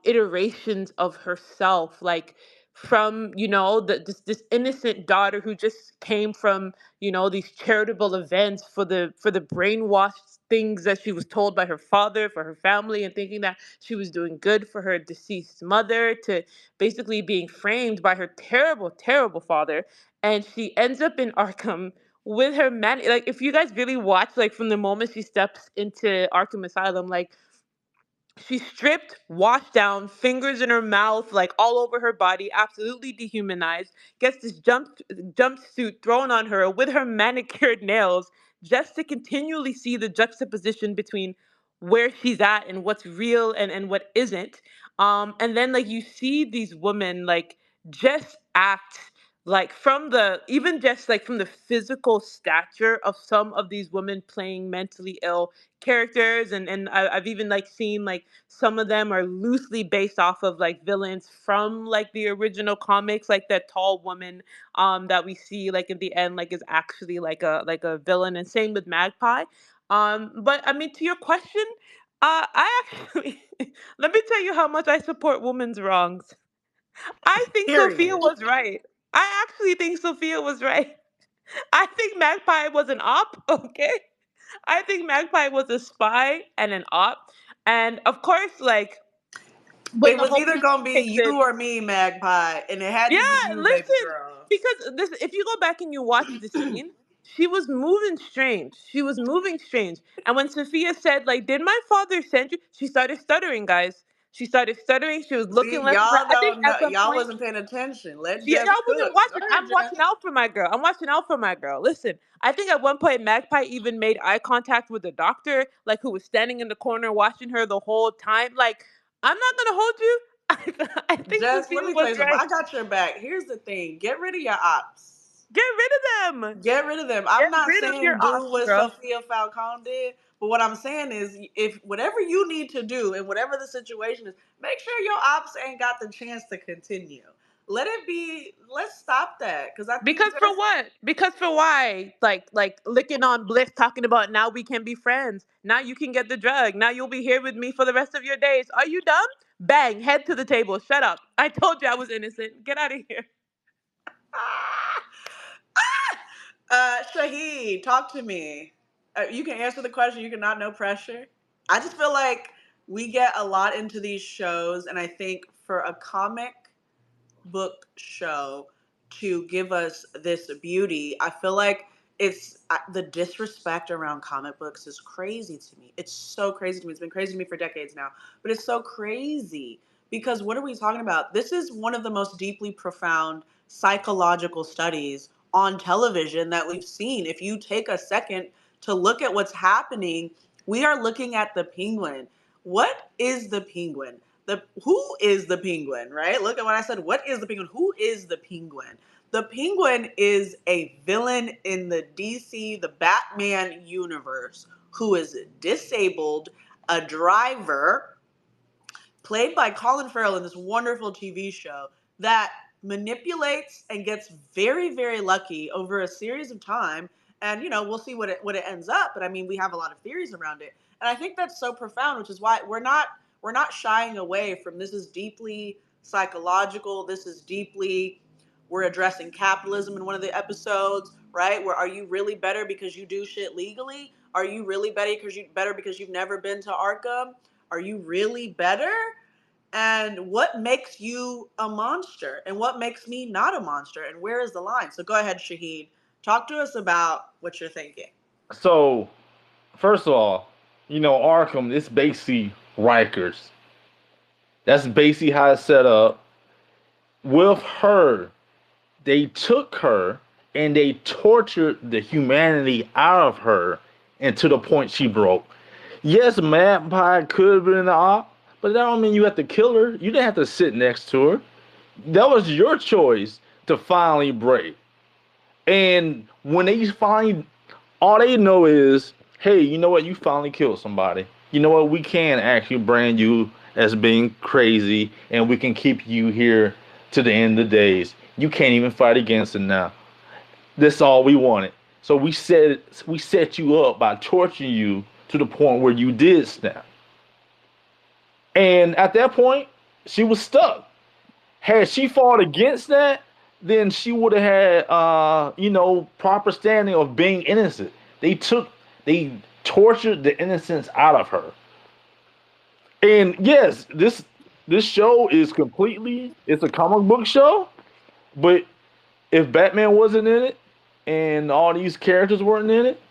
iterations of herself, like from this innocent daughter who just came from these charitable events for the brainwashed things that she was told by her father for her family, and thinking that she was doing good for her deceased mother, to basically being framed by her terrible, terrible father. And she ends up in Arkham with her man. Like, if you guys really watch, like, from the moment she steps into Arkham Asylum, like, she's stripped, washed down, fingers in her mouth, like all over her body, absolutely dehumanized. Gets this jumpsuit thrown on her with her manicured nails, just to continually see the juxtaposition between where she's at and what's real and what isn't. And then, like, you see these women, like, just act like, from the even just like from the physical stature of some of these women playing mentally ill characters, I've even like seen, like, some of them are loosely based off of like villains from like the original comics, like that tall woman that we see like in the end, like, is actually like a villain, and same with Magpie. But I mean, to your question, I actually let me tell you how much I support women's wrongs. I think Sophia Period. was right. I actually think Sophia was right. I think Magpie was an op, okay? I think Magpie was a spy and an op. And of course, like, when It the was whole either picture gonna be kicks in, you or me, Magpie, and it had yeah, to be you, baby listen, girl. because this, if you go back and you watch the scene, she was moving strange. She was moving strange. And when Sophia said, like, "Did my father send you?" She started stuttering, guys. She started stuttering. She was looking See, left and right. y'all I think don't at know. some Y'all point, wasn't paying attention. Let yeah, Jess y'all wasn't cook. Go watching. ahead, I'm Jess. watching out for my girl. I'm watching out for my girl. Listen, I think at one point Magpie even made eye contact with the doctor, like, who was standing in the corner watching her the whole time. Like, I'm not gonna hold you. I think Jess, Sophia let me tell was you something. right. I got your back. Here's the thing. Get rid of your ops. Get rid of them. Get rid of them. Get I'm not rid of your saying do ops, what girl. Sophia Falcone did, but what I'm saying is, if whatever you need to do and whatever the situation is, make sure your ops ain't got the chance to continue. Let it be. Let's stop that, because I think Because for Jess. what? Because for why? Like licking on Bliss, talking about now we can be friends. Now you can get the drug. Now you'll be here with me for the rest of your days. Are you dumb? Bang, head to the table. Shut up. I told you I was innocent. Get out of here. Shahid, talk to me. You can answer the question. You can not, no pressure. I just feel like we get a lot into these shows, and I think for a comic book show to give us this beauty, I feel like it's the disrespect around comic books is crazy to me. It's so crazy to me. It's been crazy to me for decades now, but it's so crazy because what are we talking about? This is one of the most deeply profound psychological studies on television that we've seen. If you take a second to look at what's happening, we are looking at the penguin. What is the penguin? Who is the penguin, right? Look at what I said. What is the penguin? Who is the penguin? The penguin is a villain in the DC, the Batman universe, who is disabled, a driver, played by Colin Farrell in this wonderful TV show that manipulates and gets very, very lucky over a series of time. And we'll see what it ends up. But I mean, we have a lot of theories around it, and I think that's so profound, which is why we're not shying away from this. Is deeply psychological. This is deeply, we're addressing capitalism in one of the episodes, right? Where are you really better because you do shit legally? Are you really better because you've never been to Arkham? Are you really better? And what makes you a monster? And what makes me not a monster? And where is the line? So go ahead, Shahid. Talk to us about what you're thinking. So, first of all, Arkham, it's basically Rikers. That's basically how it's set up. With her, they took her and they tortured the humanity out of her and to the point she broke. Yes, Mad Pie could have been the op, but that don't mean you have to kill her. You didn't have to sit next to her. That was your choice to finally break. And when they finally, all they know is, hey, you know what? You finally killed somebody. You know what? We can actually brand you as being crazy, and we can keep you here to the end of the days. You can't even fight against it now. That's all we wanted. So we set you up by torturing you to the point where you did snap. And at that point, she was stuck. Had she fought against that, then she would have had proper standing of being innocent. They tortured the innocence out of her. And yes, this show is it's a comic book show, but if Batman wasn't in it and all these characters weren't in it,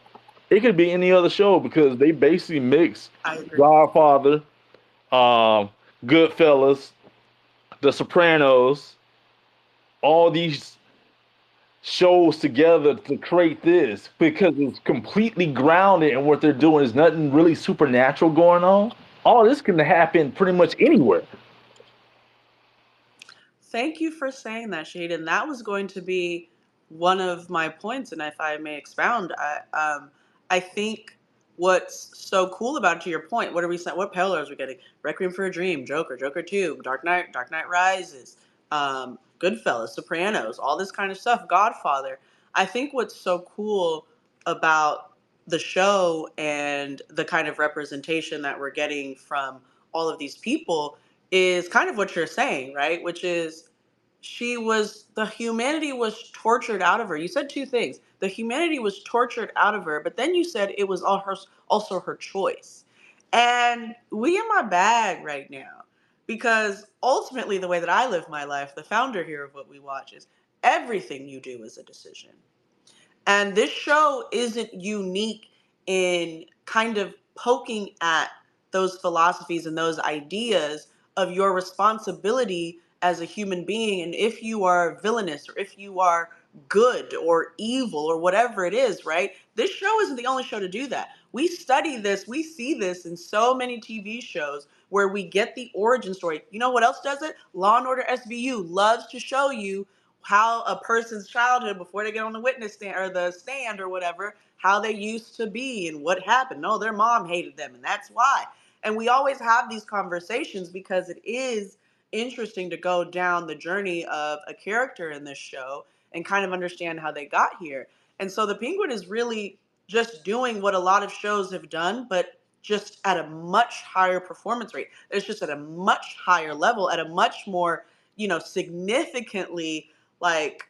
it could be any other show because they basically mix Godfather, Goodfellas, The Sopranos, all these shows together to create this because it's completely grounded in what they're doing. There's nothing really supernatural going on. All this can happen pretty much anywhere. Thank you for saying that, Shade. And that was going to be one of my points. And if I may expound, I think what's so cool about it, to your point, what are we saying? What parallels are we getting? Requiem for a Dream, Joker, Joker 2, Dark Knight Rises, Goodfellas, Sopranos, all this kind of stuff, Godfather. I think what's so cool about the show and the kind of representation that we're getting from all of these people is kind of what you're saying, right? Which is the humanity was tortured out of her. You said two things. The humanity was tortured out of her, but then you said it was also her choice. And we in my bag right now, because ultimately the way that I live my life, the founder here of what we watch is everything you do is a decision. And this show isn't unique in kind of poking at those philosophies and those ideas of your responsibility as a human being. And if you are villainous or if you are good or evil or whatever it is, right? This show isn't the only show to do that. We study this, we see this in so many TV shows where we get the origin story. You know what else does it? Law and Order SVU loves to show you how a person's childhood before they get on the witness stand or the stand or whatever, how they used to be and what happened. No, their mom hated them and that's why. And we always have these conversations because it is interesting to go down the journey of a character in this show and kind of understand how they got here. And so the Penguin is really just doing what a lot of shows have done, but just at a much higher performance rate. It's just at a much higher level, at a much more, significantly, like,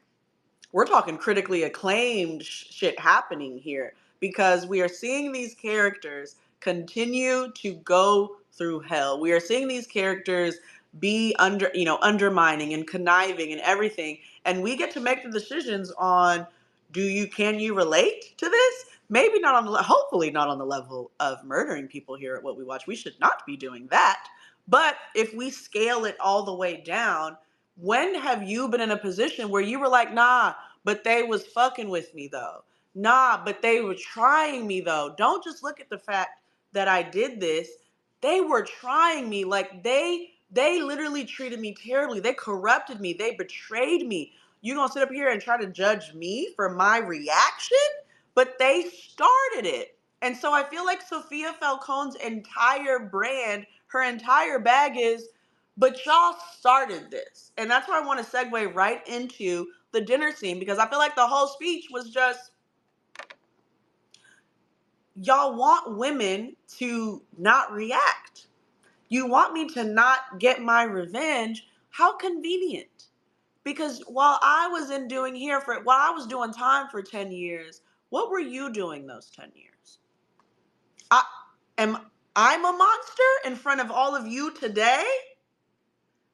we're talking critically acclaimed shit happening here because we are seeing these characters continue to go through hell. We are seeing these characters be undermining and conniving and everything. And we get to make the decisions on, can you relate to this? Maybe not hopefully not on the level of murdering people here at What We Watch. We should not be doing that. But if we scale it all the way down, when have you been in a position where you were like, nah, but they was fucking with me though? Nah, but they were trying me though. Don't just look at the fact that I did this. They were trying me. Like they literally treated me terribly. They corrupted me. They betrayed me. You gonna sit up here and try to judge me for my reaction? But they started it. And so I feel like Sophia Falcone's entire brand, her entire bag is, but y'all started this. And that's where I want to segue right into the dinner scene because I feel like the whole speech was just, y'all want women to not react. You want me to not get my revenge. How convenient. Because while I was doing time for 10 years, what were you doing those 10 years? I'm a monster in front of all of you today?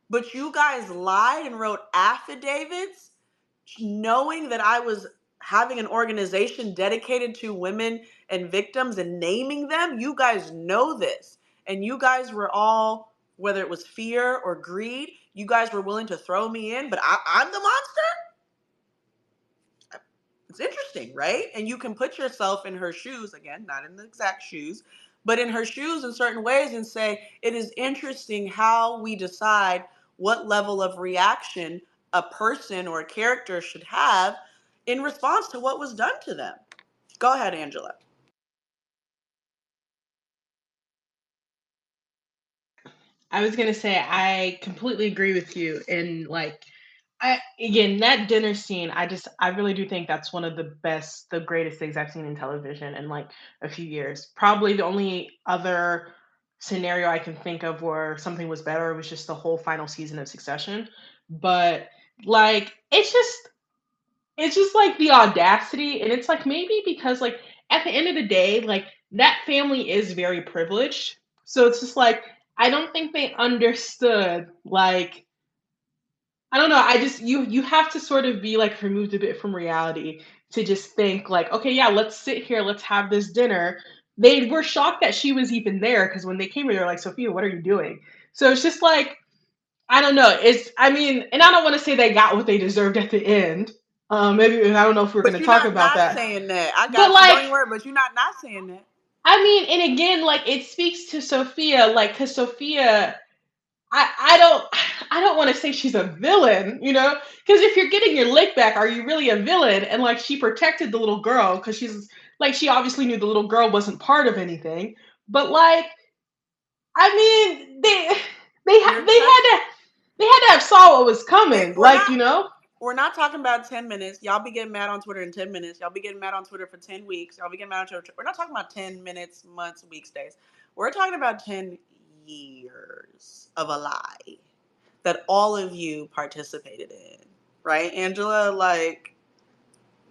But you guys lied and wrote affidavits knowing that I was having an organization dedicated to women and victims and naming them. You guys know this. And you guys were all, whether it was fear or greed, you guys were willing to throw me in, but I'm the monster? It's interesting, right? And you can put yourself in her shoes, again, not in the exact shoes, but in her shoes in certain ways and say, it is interesting how we decide what level of reaction a person or a character should have in response to what was done to them. Go ahead, Angela. I was gonna say I completely agree with you, and like again, that dinner scene, I really do think that's one of the greatest things I've seen in television in like a few years. Probably the only other scenario I can think of where something was better was just the whole final season of Succession. But like it's just like the audacity, and it's like maybe because like at the end of the day, like that family is very privileged. So it's just like I don't think they understood like I don't know. I just you have to sort of be like removed a bit from reality to just think like, okay, yeah, let's sit here, let's have this dinner. They were shocked that she was even there because when they came here, they're like, Sophia, what are you doing? So it's just like, I don't know. I mean, and I don't want to say they got what they deserved at the end. Maybe I don't know if we're But gonna you're talk not about not that. saying that. I But got you. Don't like even worry, but you're not saying that. I mean, and again, like it speaks to Sophia, like because Sophia I don't want to say she's a villain, you know, because if you're getting your lick back, are you really a villain? And like she protected the little girl because she's like she obviously knew the little girl wasn't part of anything. But like I mean, they ha- You're they touch. had to they had to have saw what was Hey, coming, like you know. we're not talking about 10 minutes. Y'all be getting mad on Twitter in 10 minutes. Y'all be getting mad on Twitter for 10 weeks. Y'all be getting mad on Twitter. We're not talking about 10 minutes, months, weeks, days. We're talking about 10 years of a lie that all of you participated in. Right, Angela? Like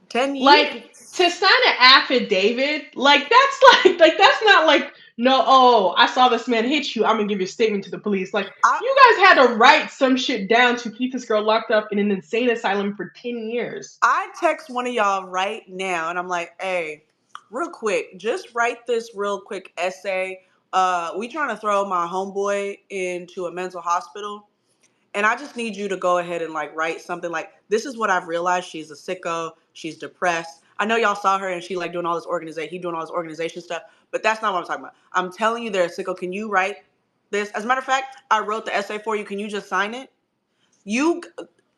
10 Like years. to sign an affidavit, like that's not like no, oh, I saw this man hit you. I'm gonna give you a statement to the police. Like I, you guys had to write some shit down to keep this girl locked up in an insane asylum for 10 years. I text one of y'all right now and I'm like, hey, real quick, just write this real quick essay. We trying to throw my homeboy into a mental hospital. And I just need you to go ahead and like write something like, this is what I've realized. She's a sicko. She's depressed. I know y'all saw her and she like doing all this organization. He doing all this organization stuff, but that's not what I'm talking about. I'm telling you they're a sicko. Can you write this? As a matter of fact, I wrote the essay for you. Can you just sign it? You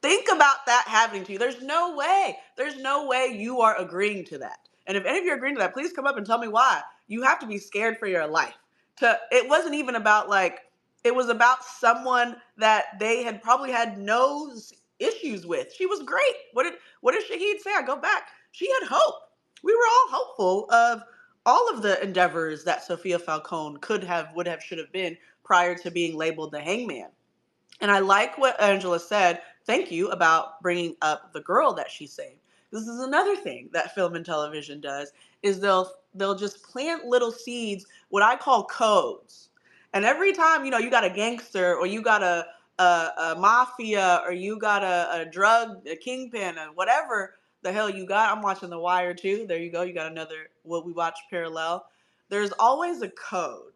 think about that happening to you. There's no way. There's no way you are agreeing to that. And if any of you are agreeing to that, please come up and tell me why. You have to be scared for your life. It wasn't even about like it was about someone that they had probably had no issues with. She was great. What did Shahid say? I go back. She had hope. We were all hopeful of all of the endeavors that Sophia Falcone would have, should have been prior to being labeled the hangman. And I like what Angela said, thank you, about bringing up the girl that she saved. This is another thing that film and television does is they'll just plant little seeds, what I call codes. And every time, you got a gangster or you got a mafia or you got a kingpin and whatever the hell you got. I'm watching The Wire too. There you go. You got another what we watch parallel. There's always a code.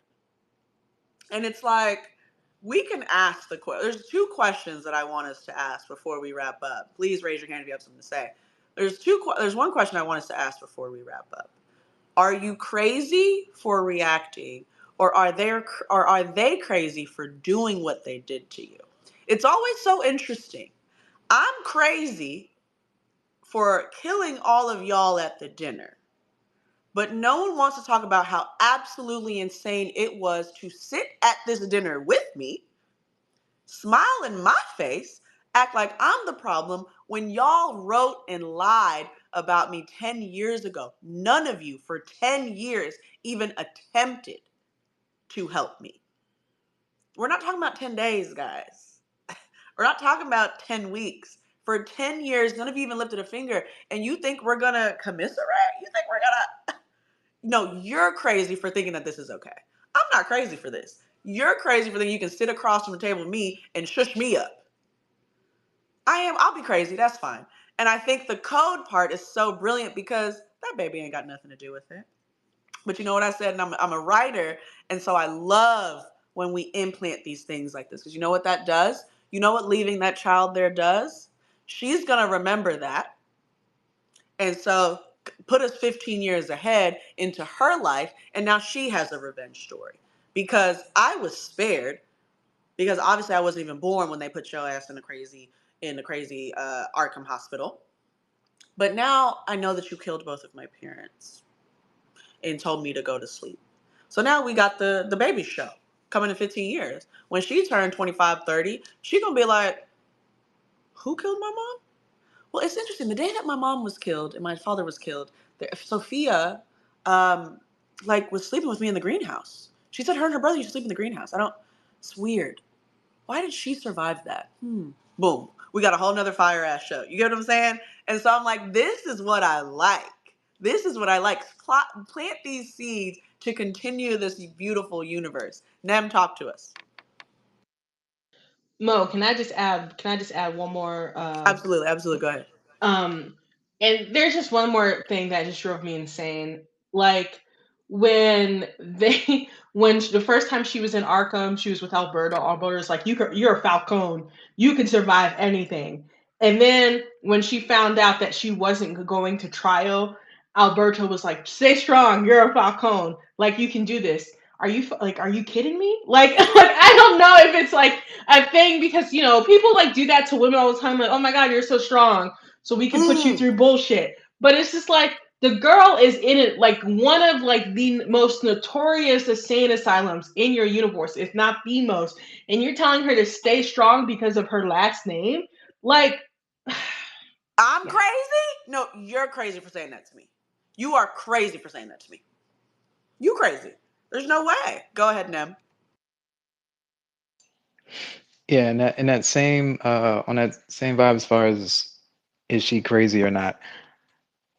And it's like, we can ask there's two questions that I want us to ask before we wrap up. Please raise your hand if you have something to say. There's one question I want us to ask before we wrap up. Are you crazy for reacting, or are they crazy for doing what they did to you? It's always so interesting. I'm crazy for killing all of y'all at the dinner. But no one wants to talk about how absolutely insane it was to sit at this dinner with me, smile in my face, act like I'm the problem when y'all wrote and lied about me 10 years ago. None of you for 10 years even attempted to help me. We're not talking about 10 days, guys. We're not talking about 10 weeks. For 10 years, none of you even lifted a finger. And you think we're going to commiserate? You think we're going to... No, you're crazy for thinking that this is okay. I'm not crazy for this. You're crazy for thinking you can sit across from the table with me and shush me up. I'll be crazy. That's fine. And I think the code part is so brilliant because that baby ain't got nothing to do with it. But you know what I said? And I'm a writer. And so I love when we implant these things like this. Because you know what that does? You know what leaving that child there does? She's going to remember that. And so put us 15 years ahead into her life. And now she has a revenge story. Because I was spared. Because obviously I wasn't even born when they put your ass in the crazy Arkham hospital. But now I know that you killed both of my parents and told me to go to sleep. So now we got the baby show coming in 15 years. When she turned 25, 30, she gonna be like, who killed my mom? Well, it's interesting. The day that my mom was killed and my father was killed, Sophia, was sleeping with me in the greenhouse. She said her and her brother used to sleep in the greenhouse. It's weird. Why did she survive that? Boom. We got a whole nother fire ass show. You get what I'm saying? And so I'm like, this is what I like. This is what I like. Plant these seeds to continue this beautiful universe. Nem, talk to us. Mo, can I just add? Can I just add one more? Absolutely. Go ahead. And there's just one more thing that just drove me insane. Like when they, when the first time she was in Arkham, she was with Alberto. Alberto's like, you're a Falcone. You can survive anything. And then when she found out that she wasn't going to trial, Alberto was like, stay strong. You're a Falcone. Like, you can do this. Are you kidding me? Like, I don't know if it's like a thing because, people like do that to women all the time. Like, oh my God, you're so strong. So we can put you through bullshit. But it's just like the girl is in it, like one of like the most notorious insane asylums in your universe, if not the most. And you're telling her to stay strong because of her last name? Like, I'm crazy? No, you're crazy for saying that to me. You are crazy for saying that to me. You crazy. There's no way. Go ahead, Nem. Yeah, and that same on that same vibe as far as is she crazy or not?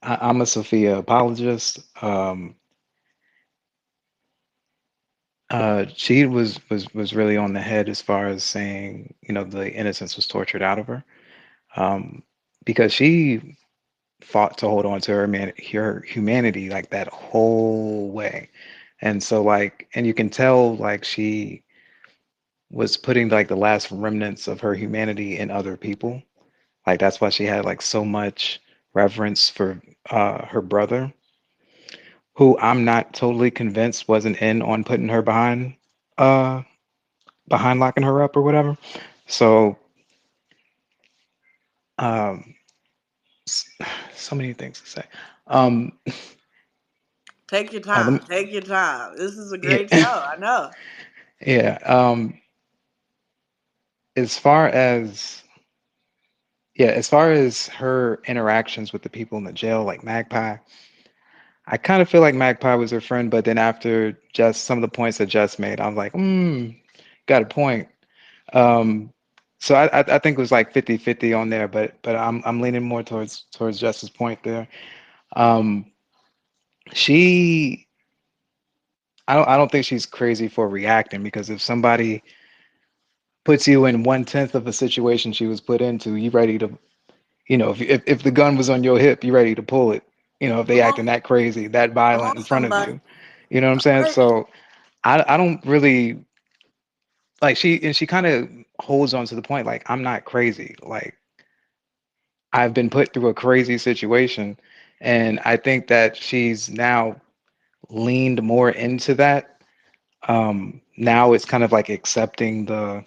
I'm a Sophia apologist. She was really on the head as far as saying, the innocence was tortured out of her, because she fought to hold on to her humanity like that whole way. And so and you can tell she was putting the last remnants of her humanity in other people. Like that's why she had so much reverence for her brother, who I'm not totally convinced wasn't in on putting her uh behind locking her up or whatever. So um so many things to say. Um Take your let time. me, Take your time. This is a great show. yeah, I know. yeah. As far as as far as her interactions with the people in the jail, like Magpie, I kind of feel like Magpie was her friend, but then after just some of the points that Jess made, I was like, got a point. Um, so I think it was like 50-50 on there, but I'm leaning more towards Jess's point there. Um, she I don't think she's crazy for reacting, because if somebody puts you in 1/10 of a situation she was put into, you ready to, if the gun was on your hip, you ready to pull it. If they Come on. acting that crazy, that Come violent on, in front of somebody. you, you know what I'm saying? Right. So I don't really she kind of holds on to the point, like, I'm not crazy. Like, I've been put through a crazy situation, and I think that she's now leaned more into that. Now it's kind of like accepting the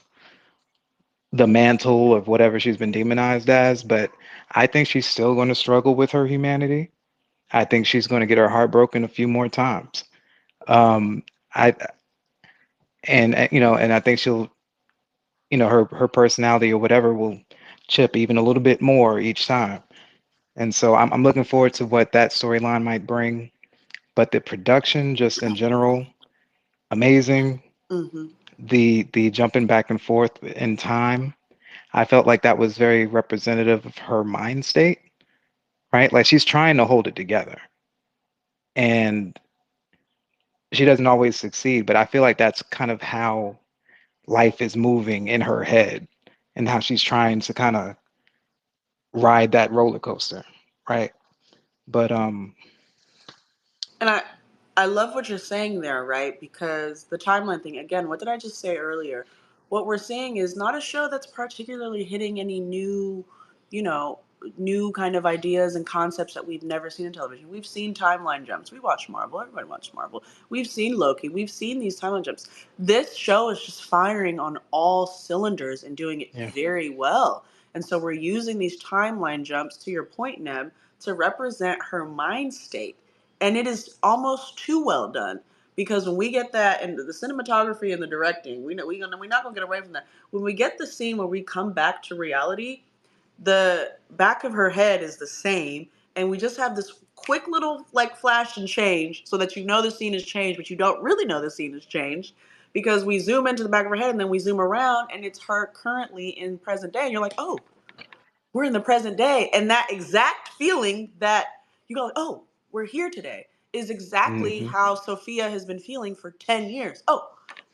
mantle of whatever she's been demonized as, but I think she's still going to struggle with her humanity. I think she's going to get her heart broken a few more times. Um, I and I think she'll, her personality or whatever will chip even a little bit more each time. And so I'm looking forward to what that storyline might bring. But the production, just in general, amazing. Mm-hmm. The jumping back and forth in time, I felt like that was very representative of her mind state, right? Like she's trying to hold it together. And she doesn't always succeed, but I feel like that's kind of how life is moving in her head and how she's trying to kind of ride that roller coaster, right? But And I love what you're saying there, right? Because the timeline thing, again, what did I just say earlier? What we're seeing is not a show that's particularly hitting any new, you know, new kind of ideas and concepts that we've never seen in television. We've seen timeline jumps. We watch Marvel. Everybody watches Marvel. We've seen Loki. We've seen these timeline jumps. This show is just firing on all cylinders and doing it yeah, very well. And so we're using these timeline jumps, to your point, Neb, to represent her mind state, and it is almost too well done, because when we get that and the cinematography and the directing, we're not gonna get away from that. When we get the scene where we come back to reality, the back of her head is the same, and we just have this quick little like flash and change, so that you know the scene has changed, but you don't really know the scene has changed, because we zoom into the back of her head and then we zoom around and it's her currently in present day, and you're like, oh, we're in the present day. And that exact feeling that you go, oh, we're here today, is exactly hmm how Sophia has been feeling for 10 years. Oh,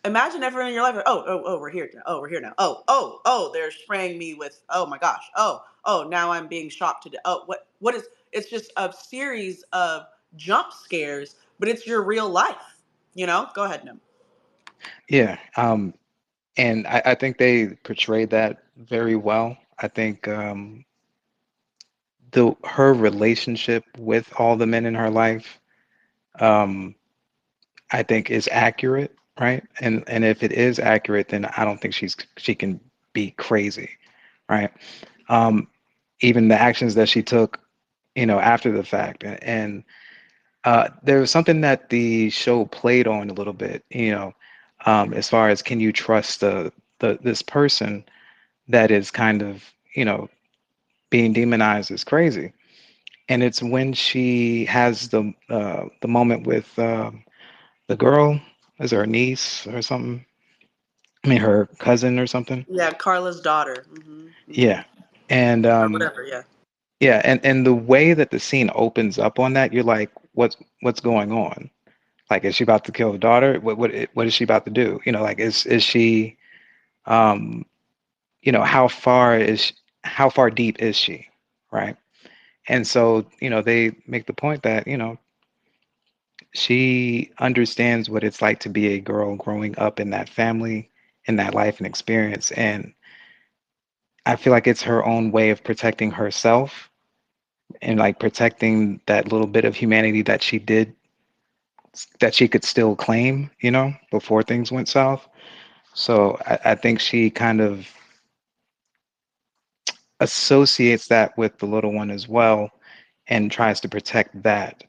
imagine everyone in your life, oh, we're here now. Oh, we're here now. Oh, they're spraying me with, oh my gosh. Oh, now I'm being shocked to death. Oh, what is, it's just a series of jump scares, but it's your real life, Go ahead, Nim. yeah. And I think they portrayed that very well. I think the her relationship with all the men in her life, um, I think is accurate, right? And if it is accurate, then I don't think she can be crazy, right? Um, Even the actions that she took, after the fact, and there was something that the show played on a little bit, as far as can you trust the this person that is kind of, being demonized as crazy. And it's when she has the moment with the girl, is her niece or something? I mean, her cousin or something. Yeah, Carla's daughter. Yeah, and Or whatever, yeah. yeah, and the way that the scene opens up on that, you're like, what's going on? Like, is she about to kill the daughter? What is she about to do? Like, is she, um, how far deep is she, right? And so, they make the point that, she understands what it's like to be a girl growing up in that family, in that life and experience. And I feel like it's her own way of protecting herself and like protecting that little bit of humanity that she did, that she could still claim, before things went south. So I think she kind of associates that with the little one as well and tries to protect that.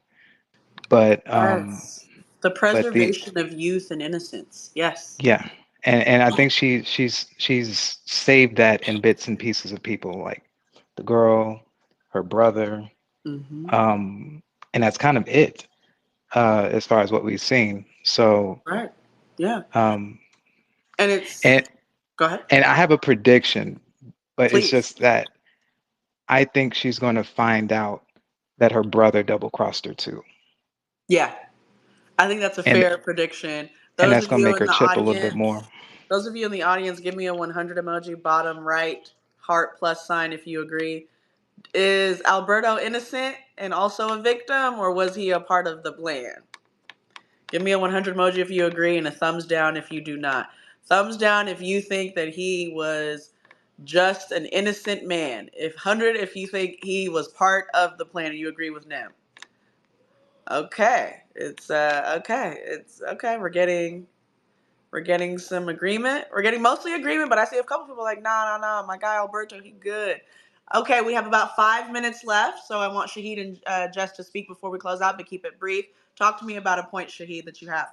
But Yes. The but the preservation of youth and innocence. Yes. yeah. And I think she's saved that in bits and pieces of people, like the girl, her brother, Hmm. um, and that's kind of it, as far as what we've seen. So Right. Yeah. um, And it's, and go ahead, and I have a prediction, but it's please. just that I think she's going to find out that her brother double crossed her too, Yeah. I think that's a and fair prediction. and Those that's of going to you make in her the chip a little bit audience, more. those of you in the audience, give me a 100 emoji, bottom right, heart plus sign if you agree. Is Alberto innocent and also a victim, or was he a part of the plan? Give me a 100 emoji if you agree, and a thumbs down if you do not. Thumbs down if you think that he was just an innocent man. If 100 if you think he was part of the plan and you agree with Nam. Okay. It's okay. It's okay. We're getting some agreement. We're getting mostly agreement, but I see a couple people like, nah, my guy Alberto, he good. Okay, we have about 5 minutes left, so I want Shahid and Jess to speak before we close out, but keep it brief. Talk to me about a point, Shahid, that you have.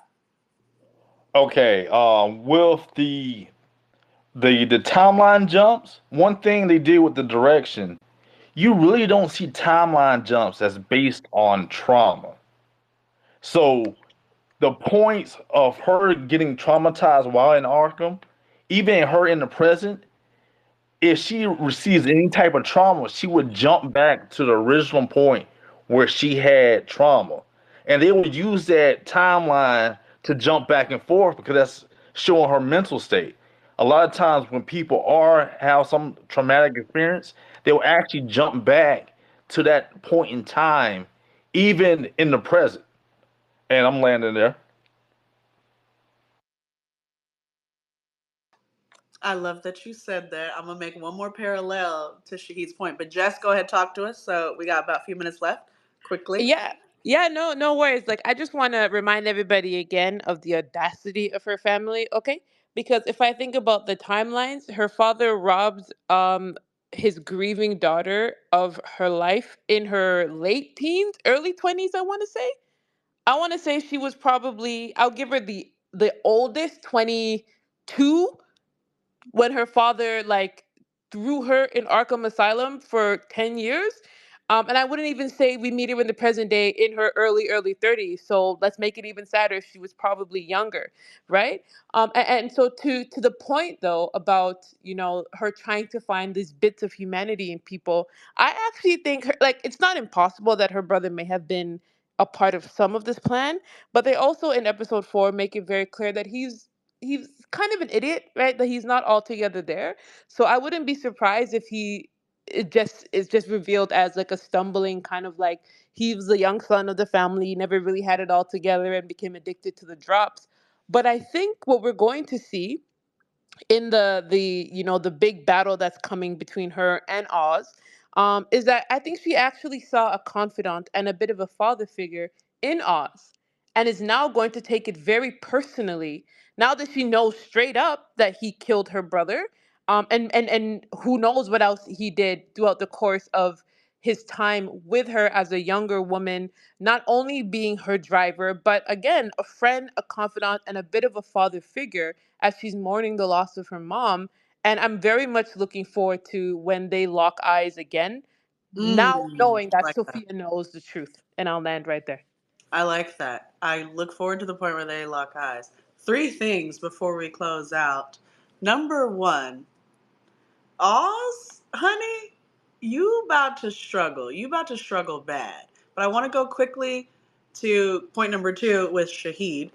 Okay, with the timeline jumps, one thing they did with the direction, you really don't see timeline jumps that's based on trauma. So the points of her getting traumatized while in Arkham, even her in the present, if she receives any type of trauma, she would jump back to the original point where she had trauma. And they would use that timeline to jump back and forth because that's showing her mental state. A lot of times when people have some traumatic experience, they will actually jump back to that point in time, even in the present. And I'm landing there. I love that you said that. I'm gonna make one more parallel to Shahid's point, but Jess, go ahead, talk to us. So we got about a few minutes left. Quickly. Yeah. Yeah, no worries. Like, I just want to remind everybody again of the audacity of her family, okay? Because if I think about the timelines, her father robbed his grieving daughter of her life in her late teens, early 20s, I want to say. I want to say she was probably, I'll give her the oldest, 22, when her father like threw her in Arkham Asylum for 10 years. And I wouldn't even say we meet her in the present day in her early 30s. So let's make it even sadder. She was probably younger, right? And so to the point though about, her trying to find these bits of humanity in people, I actually think like it's not impossible that her brother may have been a part of some of this plan, but they also in episode 4 make it very clear that he's kind of an idiot, right? That he's not altogether there. So I wouldn't be surprised if it just is just revealed as like a stumbling kind of like he was the young son of the family, never really had it all together and became addicted to the drops. But I think what we're going to see in the big battle that's coming between her and Oz, is that I think she actually saw a confidant and a bit of a father figure in Oz, and is now going to take it very personally now that she knows straight up that he killed her brother, and who knows what else he did throughout the course of his time with her as a younger woman, not only being her driver, but again, a friend, a confidant, and a bit of a father figure as she's mourning the loss of her mom. And I'm very much looking forward to when they lock eyes again, now knowing I that like that. Sophia knows the truth. And I'll land right there. I like that. I look forward to the point where they lock eyes. Three things before we close out. Number one, Oz, honey, you about to struggle. You about to struggle bad. But I want to go quickly to point number two with Shahid,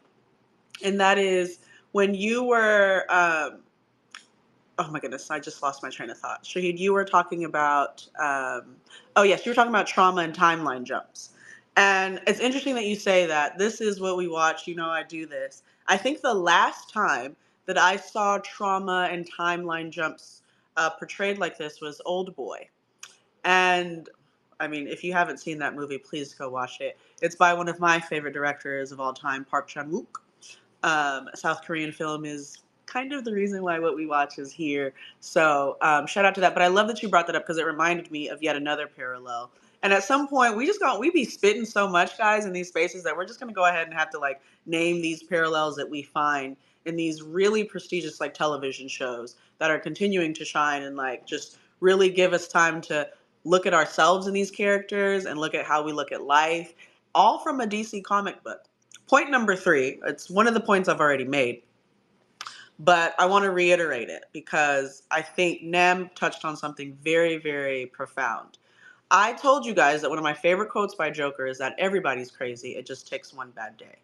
and that is when you were oh my goodness, I just lost my train of thought. Shahid, you were talking about, oh yes, you were talking about trauma and timeline jumps. And it's interesting that you say that. This is what we watch. You know, I do this. I think the last time that I saw trauma and timeline jumps portrayed like this was Old Boy. And I mean, if you haven't seen that movie, please go watch it. It's by one of my favorite directors of all time, Park Chan Wook. South Korean film is kind of the reason why what we watch is here. So shout out to that. But I love that you brought that up because it reminded me of yet another parallel. And at some point, we be spitting so much, guys, in these spaces that we're just going to go ahead and have to like name these parallels that we find in these really prestigious like television shows that are continuing to shine and like just really give us time to look at ourselves in these characters and look at how we look at life, all from a DC comic book. Point number three, it's one of the points I've already made, but I want to reiterate it because I think Nem touched on something very, very profound. I told you guys that one of my favorite quotes by Joker is that everybody's crazy, it just takes one bad day.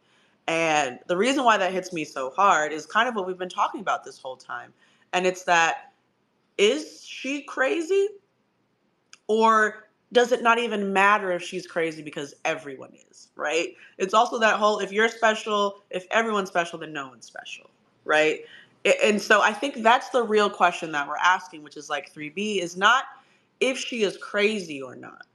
And the reason why that hits me so hard is kind of what we've been talking about this whole time. And it's that, is she crazy? Or does it not even matter if she's crazy because everyone is, right? It's also that whole, if you're special, if everyone's special, then no one's special, right? And so I think that's the real question that we're asking, which is like 3B, is not if she is crazy or not,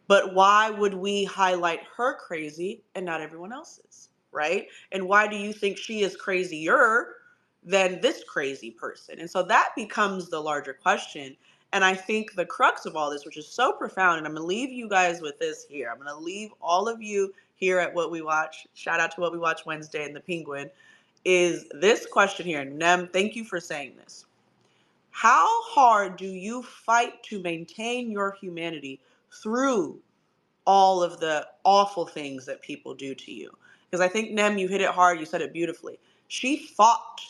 but why would we highlight her crazy and not everyone else's, right? And why do you think she is crazier than this crazy person? And so that becomes the larger question. And I think the crux of all this, which is so profound, and I'm going to leave you guys with this here. I'm going to leave all of you here at What We Watch. Shout out to What We Watch Wednesday and the Penguin. Is this question here. Nem, thank you for saying this. How hard do you fight to maintain your humanity through all of the awful things that people do to you? Because I think, Nem, you hit it hard. You said it beautifully. She fought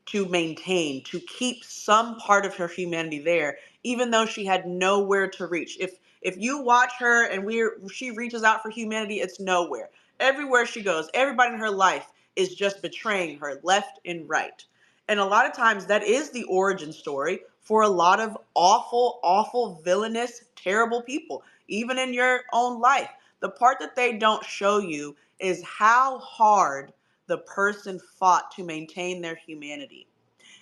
to maintain, to keep some part of her humanity there, even though she had nowhere to reach. If you watch her and she reaches out for humanity, it's nowhere. Everywhere she goes, everybody in her life is just betraying her left and right. And a lot of times that is the origin story for a lot of awful, awful, villainous, terrible people, even in your own life. The part that they don't show you is how hard the person fought to maintain their humanity.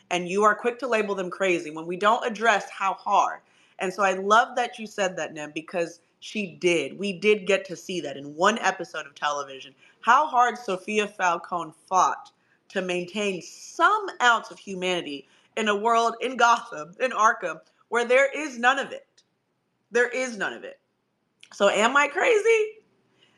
And you are quick to label them crazy when we don't address how hard. And so I love that you said that, Nem, because she did. We did get to see that in one episode of television, how hard Sophia Falcone fought to maintain some ounce of humanity in a world in Gotham, in Arkham, where there is none of it. There is none of it. So am I crazy?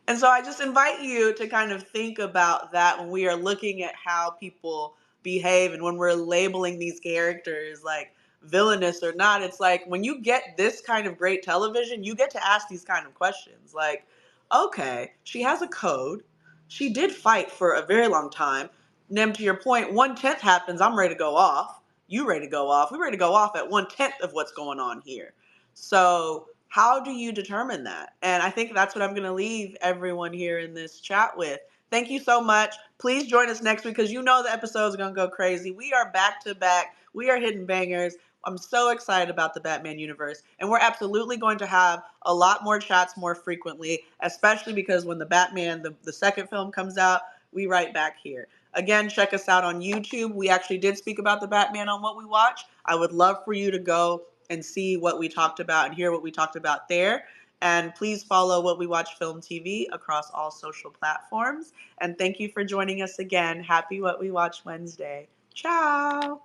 And so I just invite you to kind of think about that when we are looking at how people behave and when we're labeling these characters like villainous or not. It's like when you get this kind of great television, you get to ask these kind of questions. Like, okay, she has a code. She did fight for a very long time. Nem, to your point, 1/10 happens, I'm ready to go off. You ready to go off. We're ready to go off at 1/10 of what's going on here. So how do you determine that? And I think that's what I'm going to leave everyone here in this chat with. Thank you so much. Please join us next week because you know the episodes are going to go crazy. We are back to back. We are hitting bangers. I'm so excited about the Batman universe. And we're absolutely going to have a lot more chats more frequently, especially because when the Batman, the second film comes out, we right back here. Again, check us out on YouTube. We actually did speak about the Batman on What We Watch. I would love for you to go and see what we talked about and hear what we talked about there. And please follow What We Watch Film TV across all social platforms. And thank you for joining us again. Happy What We Watch Wednesday. Ciao.